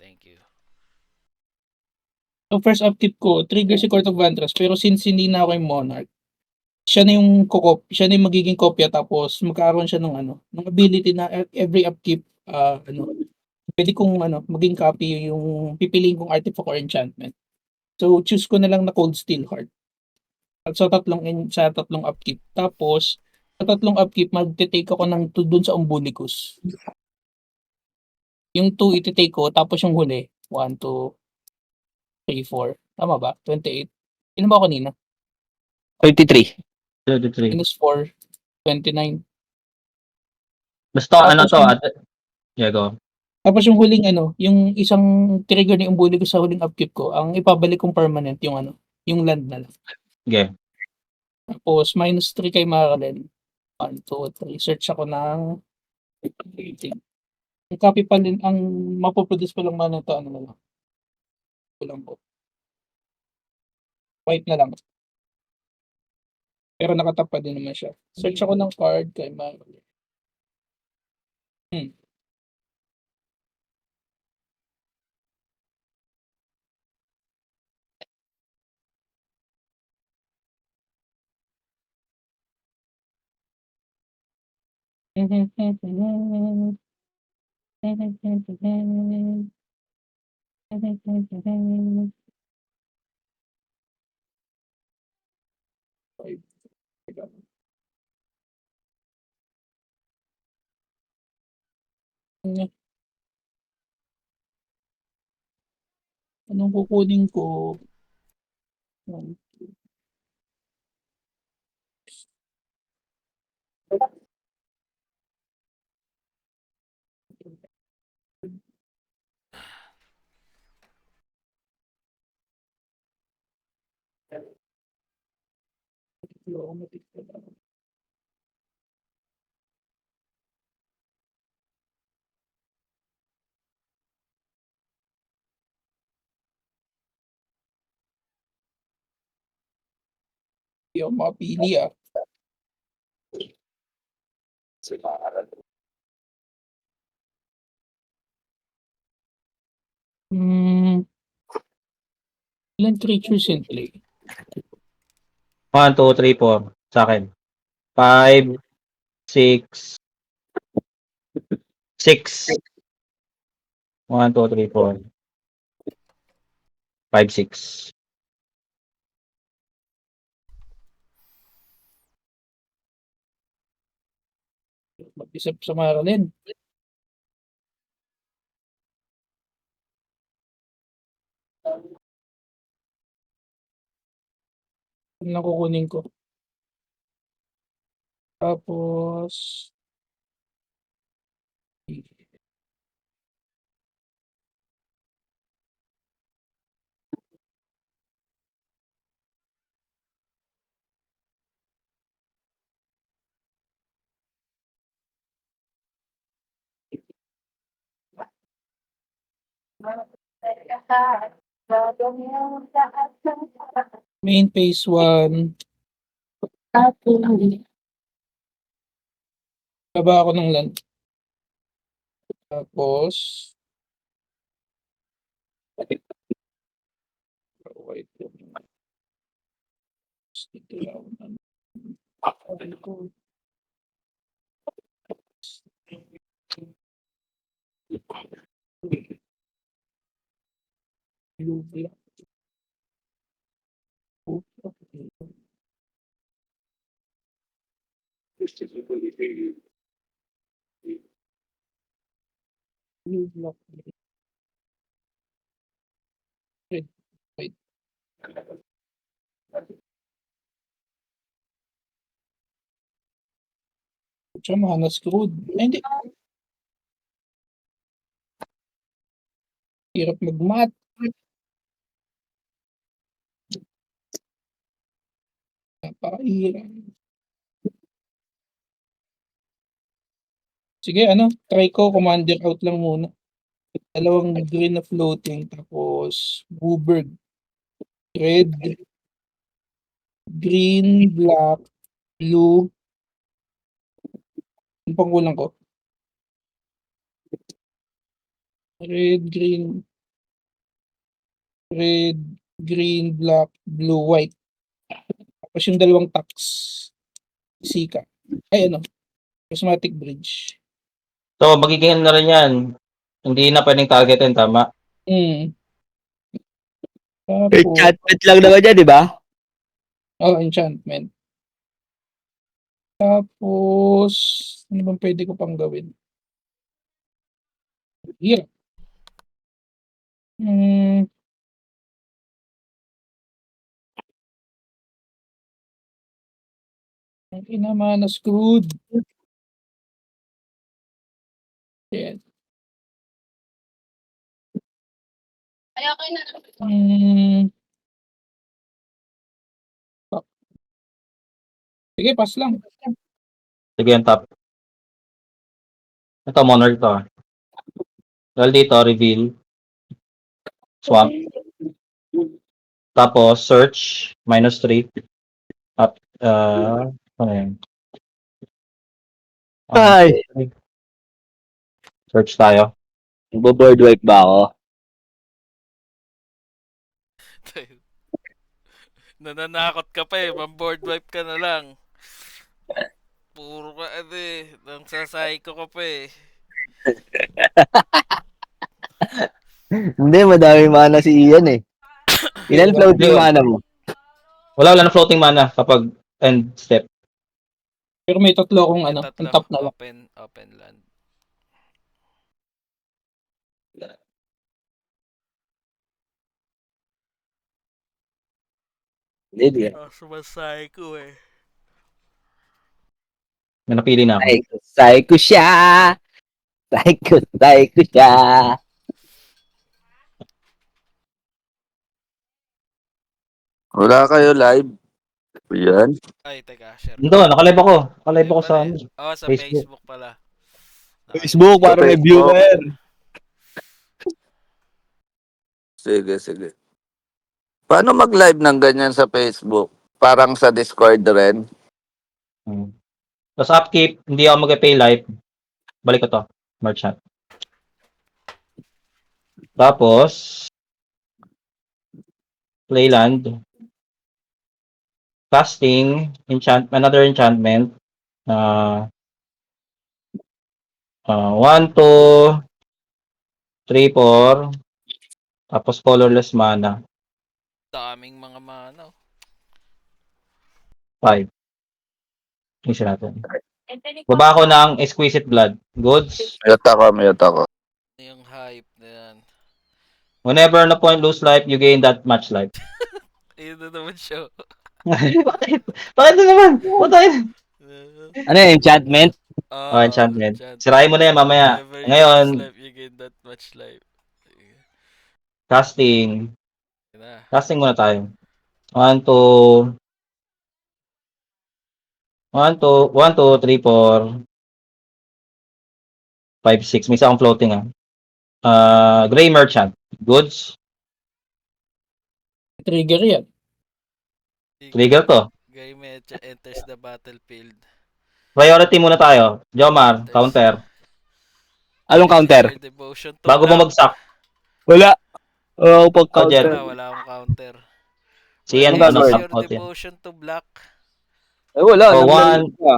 So first upkeep ko, trigger si Court of Vantress. Pero since hindi na ako yung monarch, siya na yung magiging kopya, tapos magkakaroon siya ng ability na every upkeep, pwede kong maging copy yung pipiliin kong artifact or enchantment. So choose ko na lang na Cold Steel Heart. sa tatlong upkeep. Tapos, sa tatlong upkeep, magte-take ako ng 2 dun sa Umbilicus. Yung 2 ite-take ko, tapos yung huli, 1, 2, 3, 4. Tama ba? 28. Ilan ba ako kanina? 33. 33. Minus 4, 29. Basta ano Tapos to, yung, yeah, go. tapos yung huling ano, yung isang trigger ni Umbilicus sa huling upkeep ko, ang ipabalik kong permanent yung ano, yung land na lang. Okay. Tapos, minus 3 kay Marilyn. 1, 2, 3. Search ako ng rating. Ang copy pa din, ang mapoproduce ko lang man ito, ano na lang. Kulang po. White na lang. Pero nakatap pa din naman siya. Search ako ng card kay Marilyn. Anong kukunin ko? Hindi ako makapili ah. Ilan creatures in play? 1, 2, 3, 4. Sa akin. 5, 6. 6. 1, 2, 3, 4. 5, 6. Mag-isip sa Marilyn. Ano lang kukunin ko? Tapos, main phase 1. Baba ako ng land. Tapos, white. Dito lang. Blue black. Blue black. Red, white. Siya mana screwed. Ay, hindi. Hirap mag-mat. Napakahirap. Sige, ano, try ko, commander out lang muna. Dalawang green na floating, tapos Booberg. Red, green, black, blue. Ano pang kulang ko? Red, green, black, blue, white. Tapos yung dalawang tax. Sika. Ay, ano, prismatic bridge. So, magiging na rin yan. Hindi na pwedeng targetin, tama? Hmm. Tapos, Enchantment lang naman yan, di ba? Oh, enchantment. Tapos, ano bang pwede ko pang gawin? Hirap. Hmm, ang ina mana screwed. Shit. Hmm, sige, pass lang. Sige, yung top. Ito, Monarch to. Dahil dito, reveal. Swamp. Tapos, search. -3. Up. Ano yun? Ay, Search tayo. nagbo-board wipe ba ako? Nananakot ka pa eh. Board wipe ka na lang. Puro ka nang sasayko ka pa eh. Hindi, madami mana si Ian eh. Ilan floating Hindi, mana mo? wala na floating mana kapag end step. Pero may tatlo akong May ano, ang tatlong top na lang. open land. Hindi. Sumasayko eh. May napili na ako. Psycho siya! Psycho siya! Wala kayo live. Yan. Ay, teka, share Ito, ko. nakalive ako. Nakalive ako Pala sa eh. ano. Oh, sa Facebook. Facebook pala. Facebook, Sa para may Facebook. viewer. Sige, sige. Paano mag-live ng ganyan sa Facebook? Parang sa Discord rin. Hmm. Tapos upkeep, hindi ako mag-pay live. Balik ko to. Merchant. Tapos, Playland. Casting, another enchantment. 1, 2, 3, 4. Tapos colorless mana. Daming mga mana. 5. Isa natin. Baba ko ng Exquisite Blood. Goods. Mute ako. Yung hype na yan. Whenever na point lose life, you gain that much life. Ayun na naman siya. Bakit? Bakit na naman? Patay. Ano yung enchantment? Oh, enchantment. Sirain mo na yan mamaya. Whenever you Ngayon, lose life, you gain that much life. casting. Yun na. Casting muna tayo. 1, 2, 3, 4, 5, 6. May isa akong floating Gray Merchant. Goods. Trigger yan. Trigger to. Gray Mecha enters the battlefield. Priority muna tayo. Jomar, counter. Anong counter? Your devotion to Bago black. bumagsak. Wala. Wala akong Jet. pag-counter. Wala akong counter. Si Ian, Ano Release gagawin? your out yan. devotion to black. Eh, wala. Oh, naglalaro ka.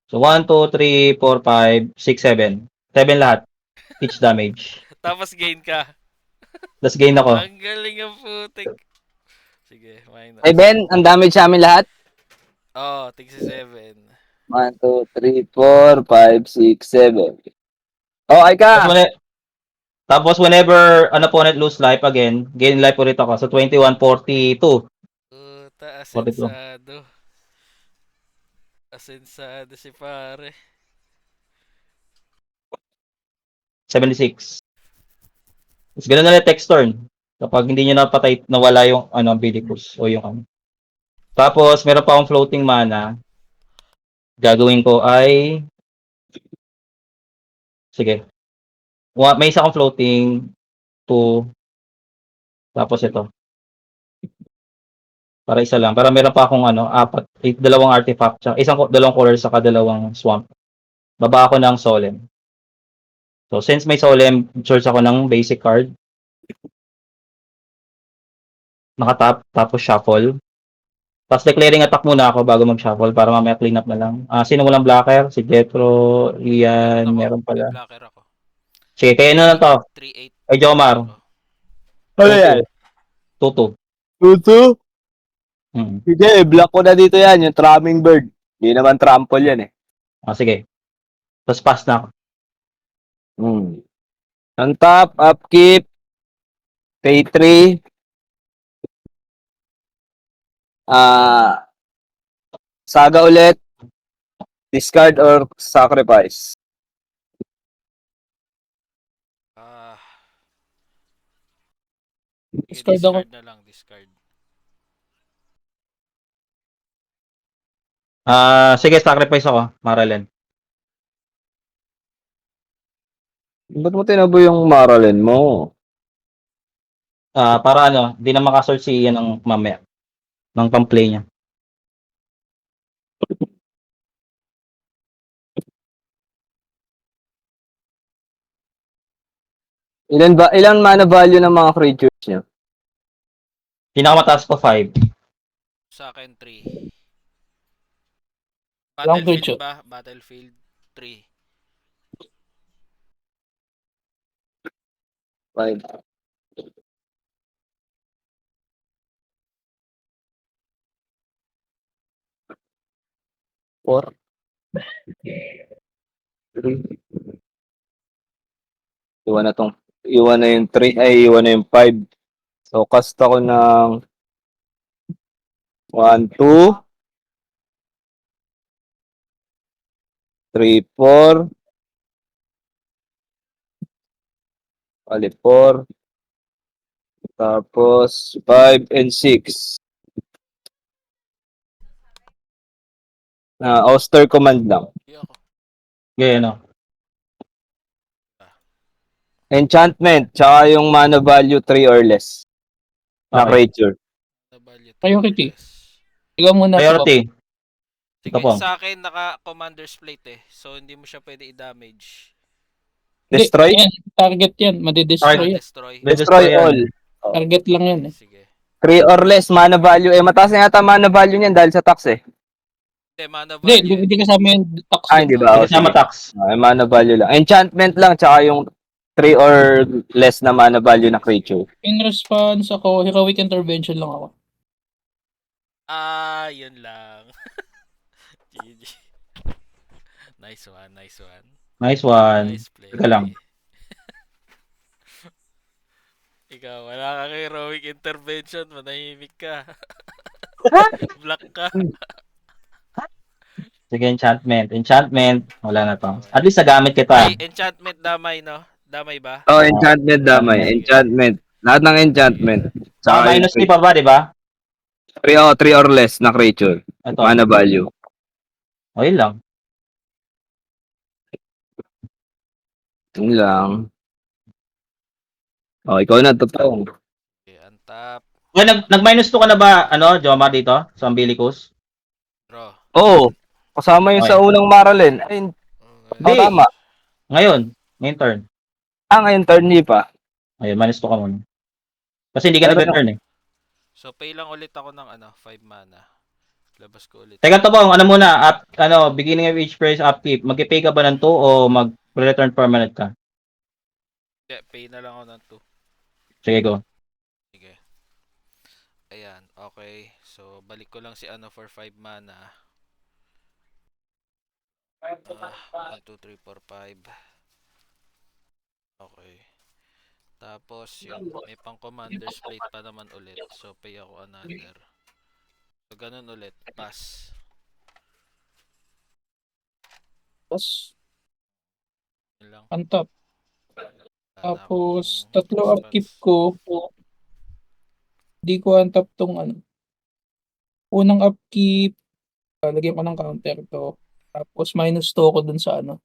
So, 1, 2, 3, 4, 5, 6, 7. 7 lahat. Each damage. Tapos gain ka. Tapos gain ako. Ang galing ang putik. Sige, minus. Eh, Ben, ang damage sa amin lahat. Oh, tigsi 7. 1, 2, 3, 4, 5, 6, 7. Oh, ay Tapos, ka! tapos whenever an opponent lose life again, gain life ulit ako. So, 21, 42. Puta, 42. asensado. Asensado si pare. 76. Tapos, ganun na text turn. Kapag hindi nyo napatay, nawala yung abilities o yung Tapos, meron pa akong floating mana. Gagawin ko ay... Sige. May isa akong floating. 2. Tapos ito. Para isa lang. Para meron pa akong 4. Dalawang artifact. Tsaka dalawang color saka dalawang swamp. Baba ako ng Solemn. So, since may Solemn, search ako ng basic card. Nakatap. Tapos shuffle. Tapos declaring attack muna ako bago mag-shuffle para mamaya clean up na lang. Sino mo lang blocker? Si Jetro, Ian, meron May pala. blocker ako. Sige, kayo na lang to. 3-8. Ay, Jomar. Ano yan? 2-2. Tutu? Sige, block ko na dito yan, yung Tramming Bird. Hindi naman trample yan eh. Sige. Tapos pass na ako. On top, upkeep, pay 3. Saga ulit, discard or sacrifice. Ah, sige, Discard ako. discard na lang, discard. Sige, sacrifice ako, Maralen. Ba't mo tinabo yung Maralen mo? Para hindi na makasort si Ian ng mamaya. Ng pang-play niya. Ilan mana value ng mga creatures niya? Pinakamataas ko 5. Sa akin, 3. Walang Battlefield creature. ba? Battlefield 3. 5. Four. 3. Iwan na yung 3, ay iwan na yung 5. So, cast ako ng 1, 2, 3, 4. Bali, 4. Tapos, 5 and 6. Auster command lang. Hindi ako. Ganyan, Enchantment, tsaka yung mana value 3 or less na Okay. creature. Na value Priority. less. Ikaw muna. Priority. Sige, Ito po. sa akin, naka-commander's plate eh. So, hindi mo siya pwede i-damage. Destroy? Yan, target yan. Madidestroy yan. Destroy. Destroy yan. all. Target lang yan eh. Sige. 3 or less mana value. Mataas na yata mana value niyan dahil sa tax eh. Hindi, mana Hindi, value. hindi kasama yung tax. Hindi ba? Hindi kasama tax. Mana value lang. Enchantment lang, tsaka yung 3 or less na mana value na creature. In response ako, heroic intervention lang ako. Yun lang. GG. Nice one, nice one. Nice one. Nice play. Teka lang. Ikaw, wala kang heroic intervention, manahimik ka. Black ka. Sige, enchantment. Wala na to. At least nagamit kita. Ay, enchantment damay, no? Damay ba? Oh, enchantment damay. Enchantment. Lahat ng enchantment. Minus 3 pa ba, di ba? 3 or less na creature. Ito. Mana value. Okay lang. Yun lang. Oh, ikaw na, totoo. Okay, untap. Well, nag-minus 2 ka na ba, Jomar dito? Sa Umbilicus? Draw. Oo. Kasama yung Okay. sa unang Maralen. Ay, Okay. tama. Ngayon turn. Ngayon turn niya pa. Ayun, minus 2 ka muna. Kasi hindi ka Pero nag-turn eh. So, pay lang ulit ako ng 5 mana. Labas ko ulit. Teka to bang, muna, beginning of each phase upkeep, mag-pay ka ba ng 2 o mag-return permanent ka? Yeah, pay na lang ako ng 2. Sige, go. Sige. Ayan, okay. So, balik ko lang si for 5 mana. 1, 2, 3, 4, 5. Okay. Tapos, yun, may pang commander's plate pa naman ulit. So, pay ako another. So, ganun ulit. Pass. Tapos, Yun lang. untap. Wala na Tapos, akong 3 upkeep response. ko. Di ko untap tong unang upkeep. Lagyan ko ng counter to. Tapos, minus 2 ko dun sa sa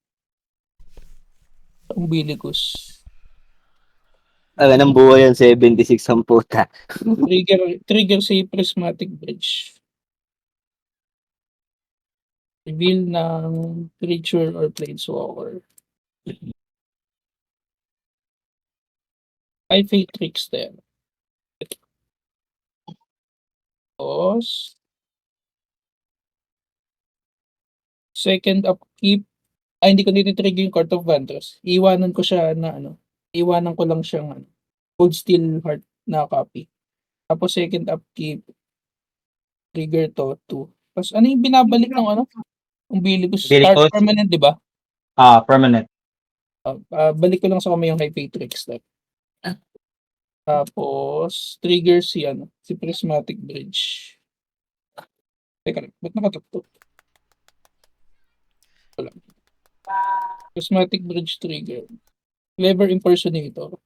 Umbilicus. Ng buhay yan, 76 ang puta. Trigger si Prismatic Bridge. Reveal ng creature or planeswalker. I Fate Trickster. Tapos, second upkeep. Hindi ko nititrigger yung Court of Vantress. Iwanan ko siya na iwanan ko lang siyang Cold Steel Heart na copy. Tapos second upkeep, Trigger to 2. Tapos ano yung binabalik ng ano? Umbilicus start Umbilicus? permanent, di ba? Permanent. Balik ko lang sa kamay yung Hypatrix. Tapos, trigger si Prismatic Bridge. Teka lang, ba't nakatakto? Wala. Prismatic Bridge trigger. Clever Impersonator.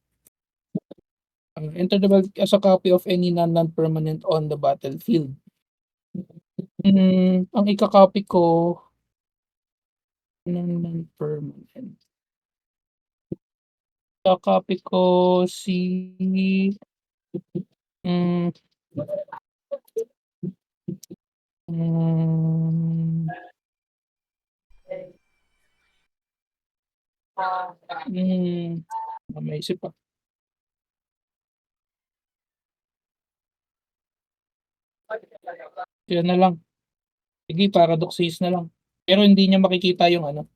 Enter the battlefield as a copy of any non-permanent on the battlefield. Ang ika-copy ko non-permanent. Ika-copy ko si mm, mm, may isip pa. Yan na lang. Sige, Paradoxis na lang. Pero hindi niya makikita yung ano,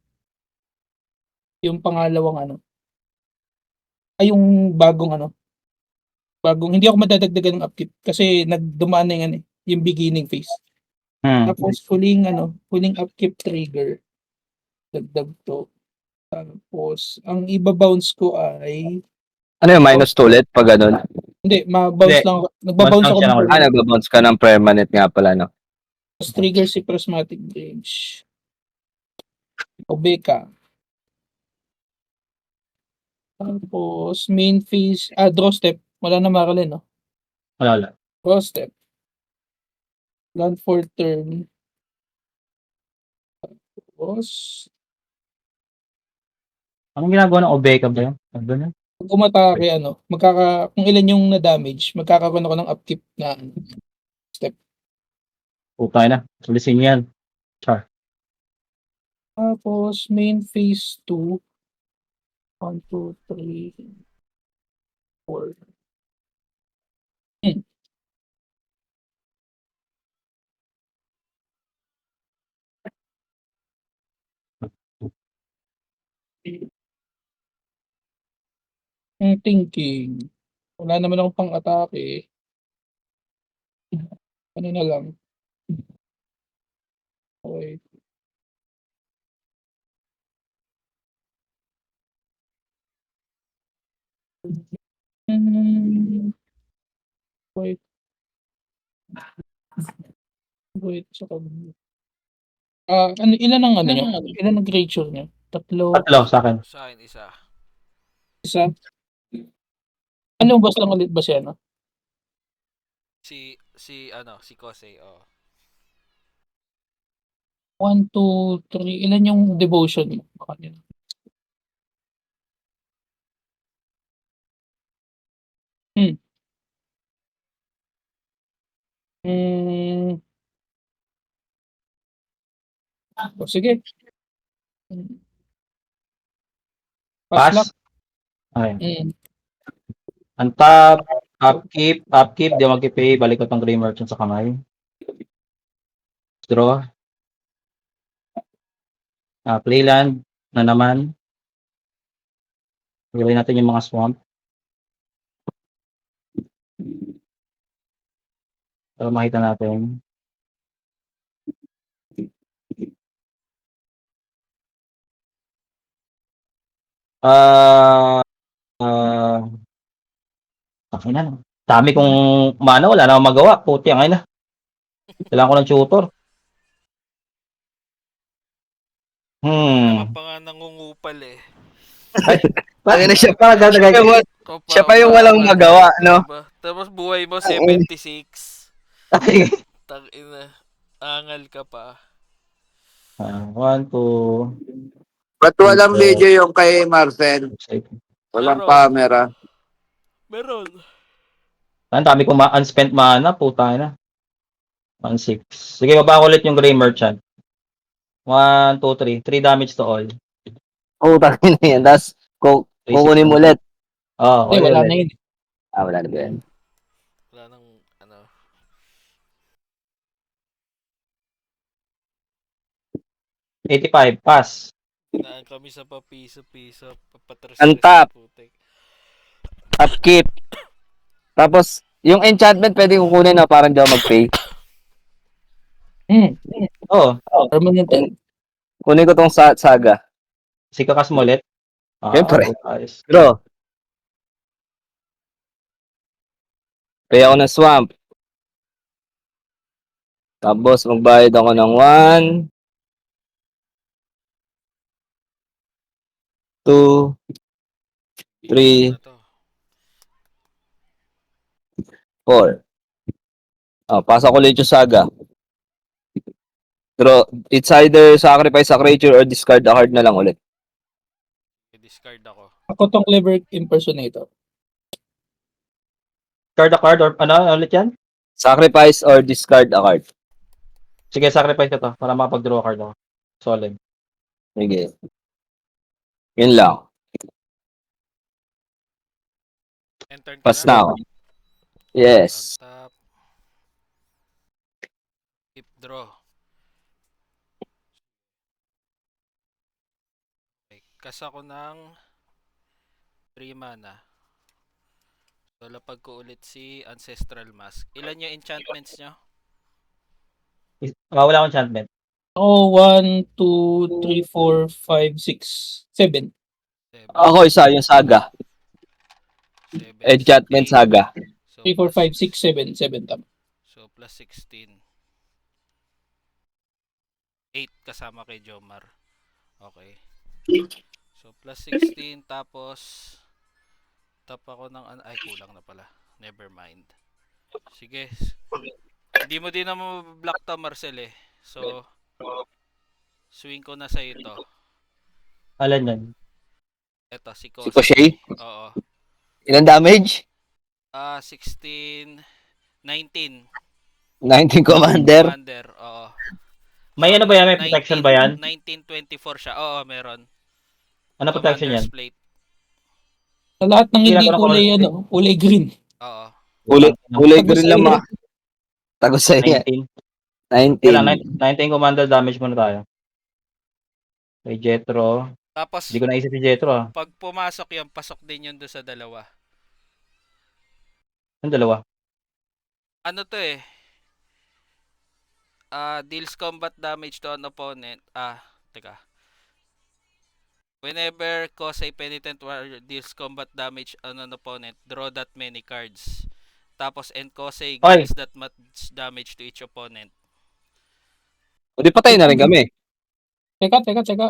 yung pangalawang ano. Ay, yung bagong, hindi ako madadagdagan ng upkeep kasi nagdumaan na yung, ano, yung beginning phase. Tapos huling upkeep trigger. Dagdag to. Tapos, ang iba-bounce ko ay, Ano yung minus 2 ulit pag ganun? hindi, ma-bounce Hindi. lang ako. Nagba-bounce Bounce ako lang ng siya ng permanent. Nag-bounce ka ng permanent nga pala, no? Tapos trigger si Prismatic Bridge. Obeka. Tapos, main phase, draw step. Wala na Marilyn, no? Wala. Draw step. Land for turn. Tapos, Anong ginagawa ng Obeka ba yun? Ano yun? pag umatake, kung ilan yung na-damage, magkakaroon ako ng upkeep na step. Putay na. Tulisin yan. Char. Tapos, main phase 2. 1, 2, 3, 4. Yung thinking, wala naman akong pang-atake. Ano na lang. Okay. Wait. Saka ilan ang ano niya? Ilan ang creature niya? Tatlo, Tatlo sa akin. Sa akin, isa. isa. Ano boss lang ulit ba siya, no? Si Kosei, oh. 1, 2, 3. Ilan yung devotion mo? Baka yun. Sige. Pass Pass. lang. Okay. Untap. Upkeep. Di mag-pay. Balik ko tong Grey Merchant sa kamay. Draw. Playland na naman. Gawin natin yung mga swamp. Para makita natin. Akin na. Dami kong mana, wala na akong magawa. Puti, ang na. Kailangan ko ng tutor. Naman pa nga nangungupal eh. Ano na siya? Para dadagay. Siya pa yung walang magawa, no? Diba? Tapos buhay mo 76. Tangina. Angal ka pa. 1, 2, Ba't walang video yung kay Marcel? Walang Meron. camera. Meron. Ang dami kong unspent mana, puta na. 1, 6. Sige, baba ko ulit yung Grey Merchant. 1, 2, 3. 3 damage to all. Tangin na yan. Tapos, kukunin mo ulit. Hindi, wala na yun. Wala na ba yan? Wala nang ano. $85, pass. Tinaan kami sa papiso-piso. Papatres. Untap. Upkeep. Tapos, yung enchantment pwede kukunin na parang di ako mag-pay. Hmm, Oo. permanent end. Kunin ko tong saga. Si Kakas mo ulit. Siyempre. Ayos. Draw. Pay ako ng swamp. Tapos magbayad ako ng 1, 2, 3, Na to. 4. Pasok ulit yung saga. Draw. It's either sacrifice a creature or discard a card na lang ulit. I-discard ako. Ako tong Clever Impersonator. Card a card or ano ulit yan? Sacrifice or discard a card. Sige, sacrifice ko to para makapag-draw card ako. Solid. Sige. Yun lang. Enter ka Pass na. na ako. Yes. On top. Keep draw. Okay. Kasa ko ng 3 mana. So, lapag ko ulit si Ancestral Mask. Ilan yung enchantments nyo? Wala akong enchantment. Oh, 1, 2, 3, 4, 5, 6, 7. 7, Ako isa, yung saga. 7, Enchantment 8. saga. So, 3, 4, 5, 6, 7. 7 tama. So, plus 16. 8 kasama kay Jomar. Okay. So, plus 16. Tapos, tap ako ng... Ay, kulang na pala. Never mind. Sige. Hindi mo din naman block to, Marcel eh. So, swing ko na sa ito. Alan yan. Ito, si Si Kosei. Kosei? Oo. Ilan damage? 16, 19. 19 commander. Commander, oo. May ano ba yan? May protection ba yan? 1924 siya. Oo, meron. Ano protection yan? Commander's plate. Sa lahat ng Ilan hindi ka na kulay, commander? kulay green. Oo. Kulay Tagos green sa lang iyo. mga. Tagos sa iya. 19. Kailan? 19. 19 commander damage muna tayo. Kay Jetro. Tapos, Hindi ko naisip si Jetro ah. pag pumasok yan, pasok din yun doon sa dalawa. Ang dalawa. Ano to eh? Deals combat damage to an opponent. Teka. Whenever Kosei Penitent Warrior deals combat damage on an opponent, draw that many cards. Tapos, and Kosei Oy. deals that much damage to each opponent. O di patay na rin kami. Teka.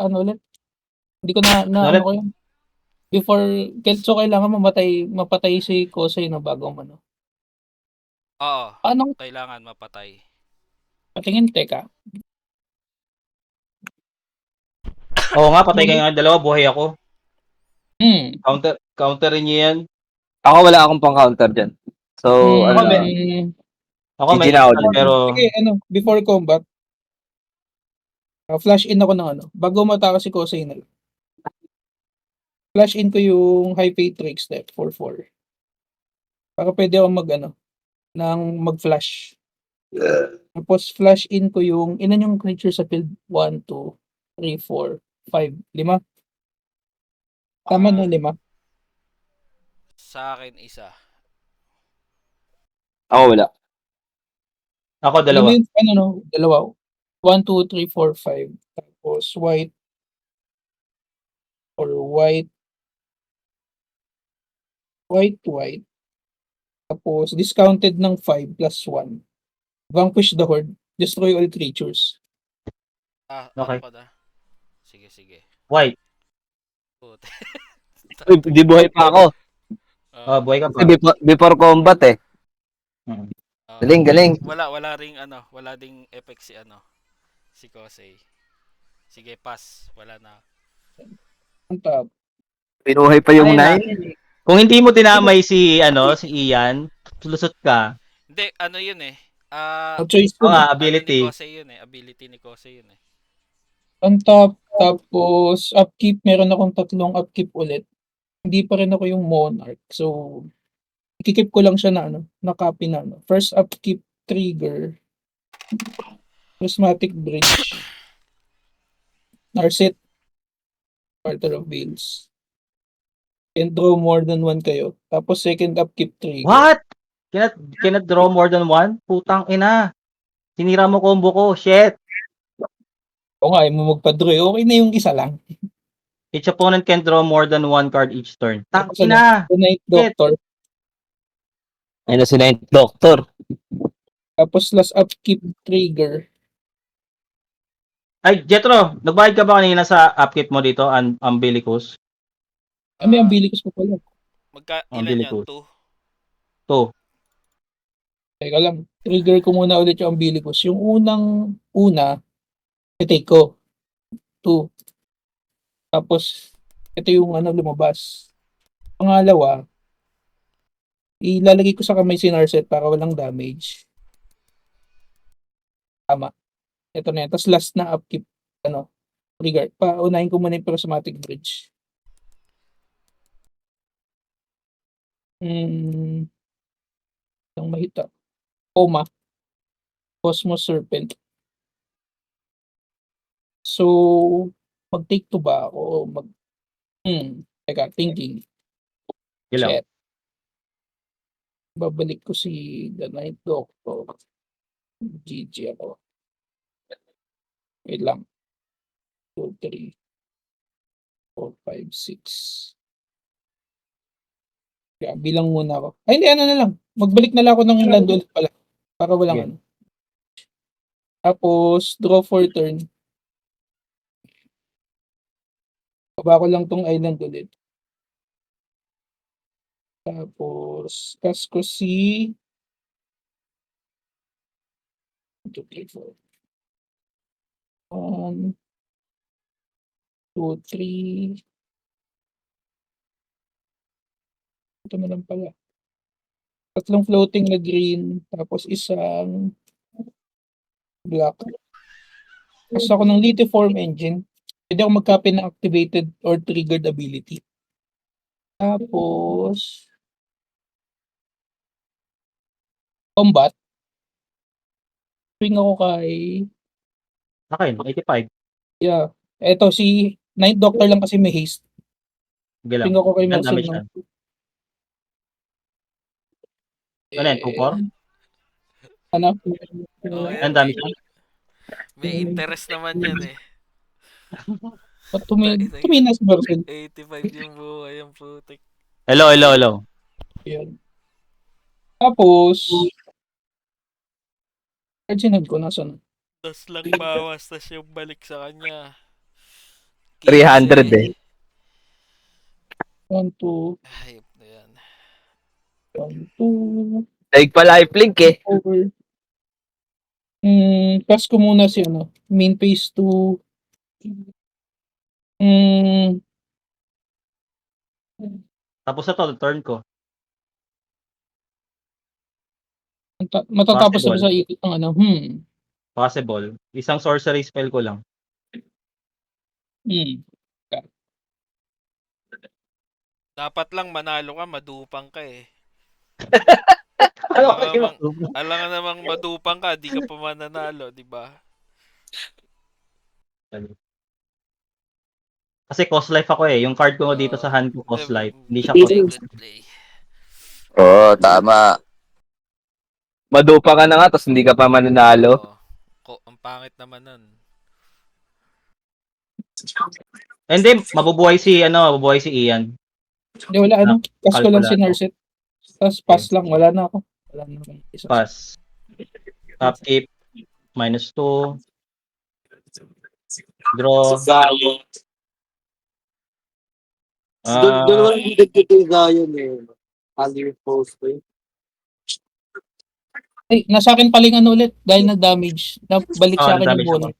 Ano ulit? Hindi ko na ano ko yun. Before, so kailangan mapatay si Kosei na bago ano. Oo. Paano? Kailangan mapatay. Patingin, teka. Oo nga, patay kayo nga dalawa, buhay ako. Counterin niyo yan. Ako wala akong pang counter dyan. So, ano lang. Ako may GG na ako isa, dyan. pero Sige, before combat, flash in ako ng bago mataka si Kosei na. Flash in ko yung High Fate Trick Step 4-4. Para pwede ako mag-flash. Tapos flash in ko yung, ilan yung creature sa field? 1, 2, 3, 4, 5, 5. Tama na 5. Sa akin, isa. Ako wala. ako dalawa. Dalawa. 1, 2, 3, 4, 5. Tapos white. Tapos discounted ng 5 plus 1. Vanquish the horde. Destroy all creatures. Okay. Ano ka na? Sige. White. Puti. Uy, di buhay pa ako. Buhay ka pa. Kasi before combat eh. Galing. Wala ding effect si Kosei. Sige, pass. Wala na. Ang top. Pinuhay pa yung Ay, 9. Kung hindi mo tinamay si Ian, lusot ka. Hindi, yun eh. Choice ko. Ability. Ni Kosei yun eh. Ability ni Kosei yun eh. Ang top. Tapos upkeep. Meron akong 3 upkeep ulit. Hindi pa rin ako yung Monarch. So, ikikip ko lang siya na copy na. First upkeep trigger. Prismatic Bridge. Narset. Quarter of Veils. Can draw more than 1 kayo. Tapos second upkeep trigger. What? Cannot draw more than one? Putang ina. Sinira mo combo ko. Shit. O nga, mo magpa-draw. Okay na yung isa lang. Each opponent can draw more than one card each turn. Tapos Tangina! Night Shit. Doctor. Ayun na si Ninth Doctor. Tapos last upkeep trigger. Ay, Jetro, nagbayad ka ba kanina sa upkeep mo dito, Umbilicus? May umbilicus pa pala. Ilan yan? Umbilicus. 2? To. Teka lang. Trigger ko muna ulit yung umbilicus. Yung una, i-take ko. 2. Tapos, ito yung lumabas. Pangalawa, ilalagay ko sa kamay si Narset para walang damage. Tama. Ito na yan. Tapos last na upkeep, trigger. Paunahin ko muna yung prismatic bridge. Ang mahita. Coma. Cosmos Serpent. So, mag-take to ba ako? Teka, thinking. Ilang? Shit. Babalik ko si The Night Doctor. GG ako. Wait lang. 2, 3, 4, 5, 6. Kaya bilang muna ako. Ay, hindi, na lang. Magbalik na lang ako ng land ulit pala. Para walang Sige. Tapos, draw for turn. Baba ko lang tong island ulit. Tapos, cast ko si 2, 3, 4. 1, 2, 3. Ito na lang pala. Tatlong floating na green, tapos isang black. Tapos ako ng Litiform Engine. Pwede ako mag-copy ng activated or triggered ability. Tapos, combat. Swing ako kay, Akin, 85. eto si Night Doctor lang kasi may haste. Sige lang. Swing ako kay Ilan Mercel damage ng yan? Ano yan? 2-4? ano? Ilan damage yan? May interest naman yan eh. Ba't tumina si Mercel? 85 yung buhay yung putik. Hello, hello, hello. Yun. Tapos, Arginal ko, nasan? Tas lang bawas, tas yung balik sa kanya. 300 eh. 1, 2, Hayop na yan. 1, 2, Daig pa lifelink eh. over. Pass ko muna si main phase 2. Tapos na to, turn ko. Matatapos na ba Possible. sa ikot ng Possible. Isang sorcery spell ko lang. Dapat lang manalo ka, madupang ka eh. Ano Alam nga namang madupang ka, di ka pa mananalo, di ba? Kasi cost life ako eh. Yung card ko dito sa hand ko cost life. Hindi siya Good cost play, life. good play. Oo, tama. Madupa ka na nga, tapos hindi ka pa mananalo. Ang pangit naman nun. Hindi, mabubuhay si Ian. Hindi, wala Pass ko lang si Calculato. Narset. Tapos pass lang, wala na ako. Wala na akong isa. Pass. Upkeep. -2. Draw. Doon wala yung dagdag Zion eh. Under post ko eh. Ay, nasa akin paling ulit dahil na-damage. Balik sa akin yung damage bonus.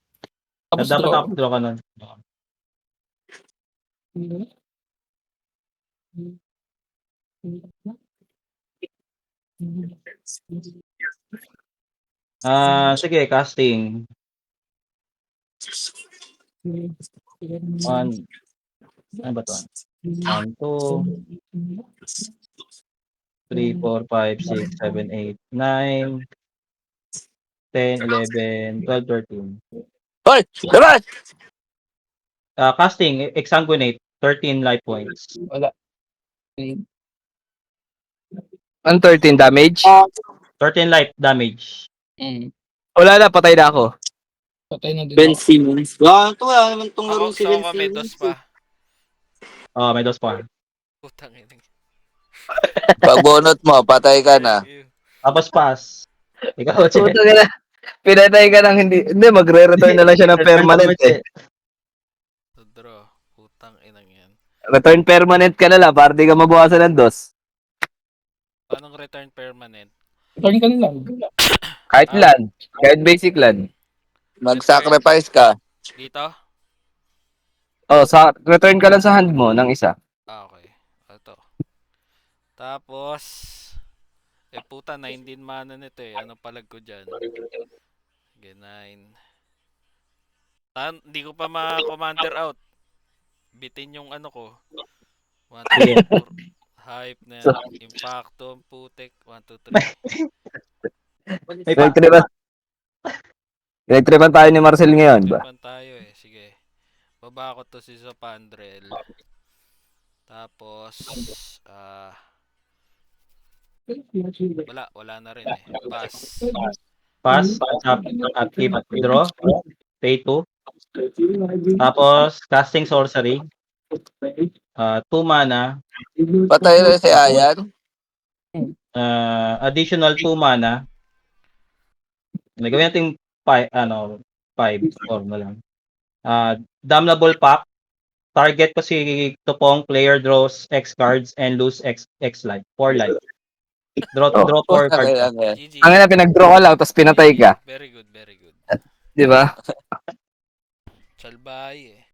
Tapos Dapat draw. draw ka nun. Sige, casting. 1. Ano ba to? 1, 2, 3, 4, 5, 6, 7, 8, 9, 10, 11, 12, 13. Hoy! Diba? Casting, Exsanguinate, 13 life points. Wala. Ang 13 damage. 13 life damage. Wala na, patay na ako. Patay na din Ben ako. Simmons. Wala naman tong laro si Ako, Ben so may Simmons. dos pa. Oh, may dos pa. Putang ina. Pag bunot mo, patay ka na. Tapos pass. Ikaw, Che. Puta ka na. Pinatay ka ng hindi, magre-return na lang siya ng permanent eh. So, draw. Putang inang yan. Return permanent ka na lang para di ka mabawasan ng dos. Paano return permanent? Return ka na lang. Kahit land. Kahit basic land. Mag-sacrifice ka. Dito? Oh, return ka lang sa hand mo ng isa. Okay. Ito. Tapos, puta, 19 mana nito eh. Ano palag ko dyan? Sige, 9. Hindi ko pa ma-commander out. Bitin yung ano ko. 1, 2, 3, 4. Hype na yan. Impacto, putek. 1, 2, 3. May pa. Pinagtripan tayo ni Marcel ngayon ba? Tripan tayo eh. Sige. Baba ko to si Zapandrel. Tapos, wala na rin eh. Pass. Pass. Upkeep. Draw. Pay 2. Tapos, casting sorcery. 2 mana. Patay rin si Ayan. Additional 2 mana. Nagawin natin 5 or na lang. Damnable Pact. Target ko si Tupong, player draws X cards and lose X life. 4 life. Draw 4 cards. GG. Ang ina, pinag-draw ka lang, tapos pinatay ka. Very good, very good. Di ba? Salbay eh.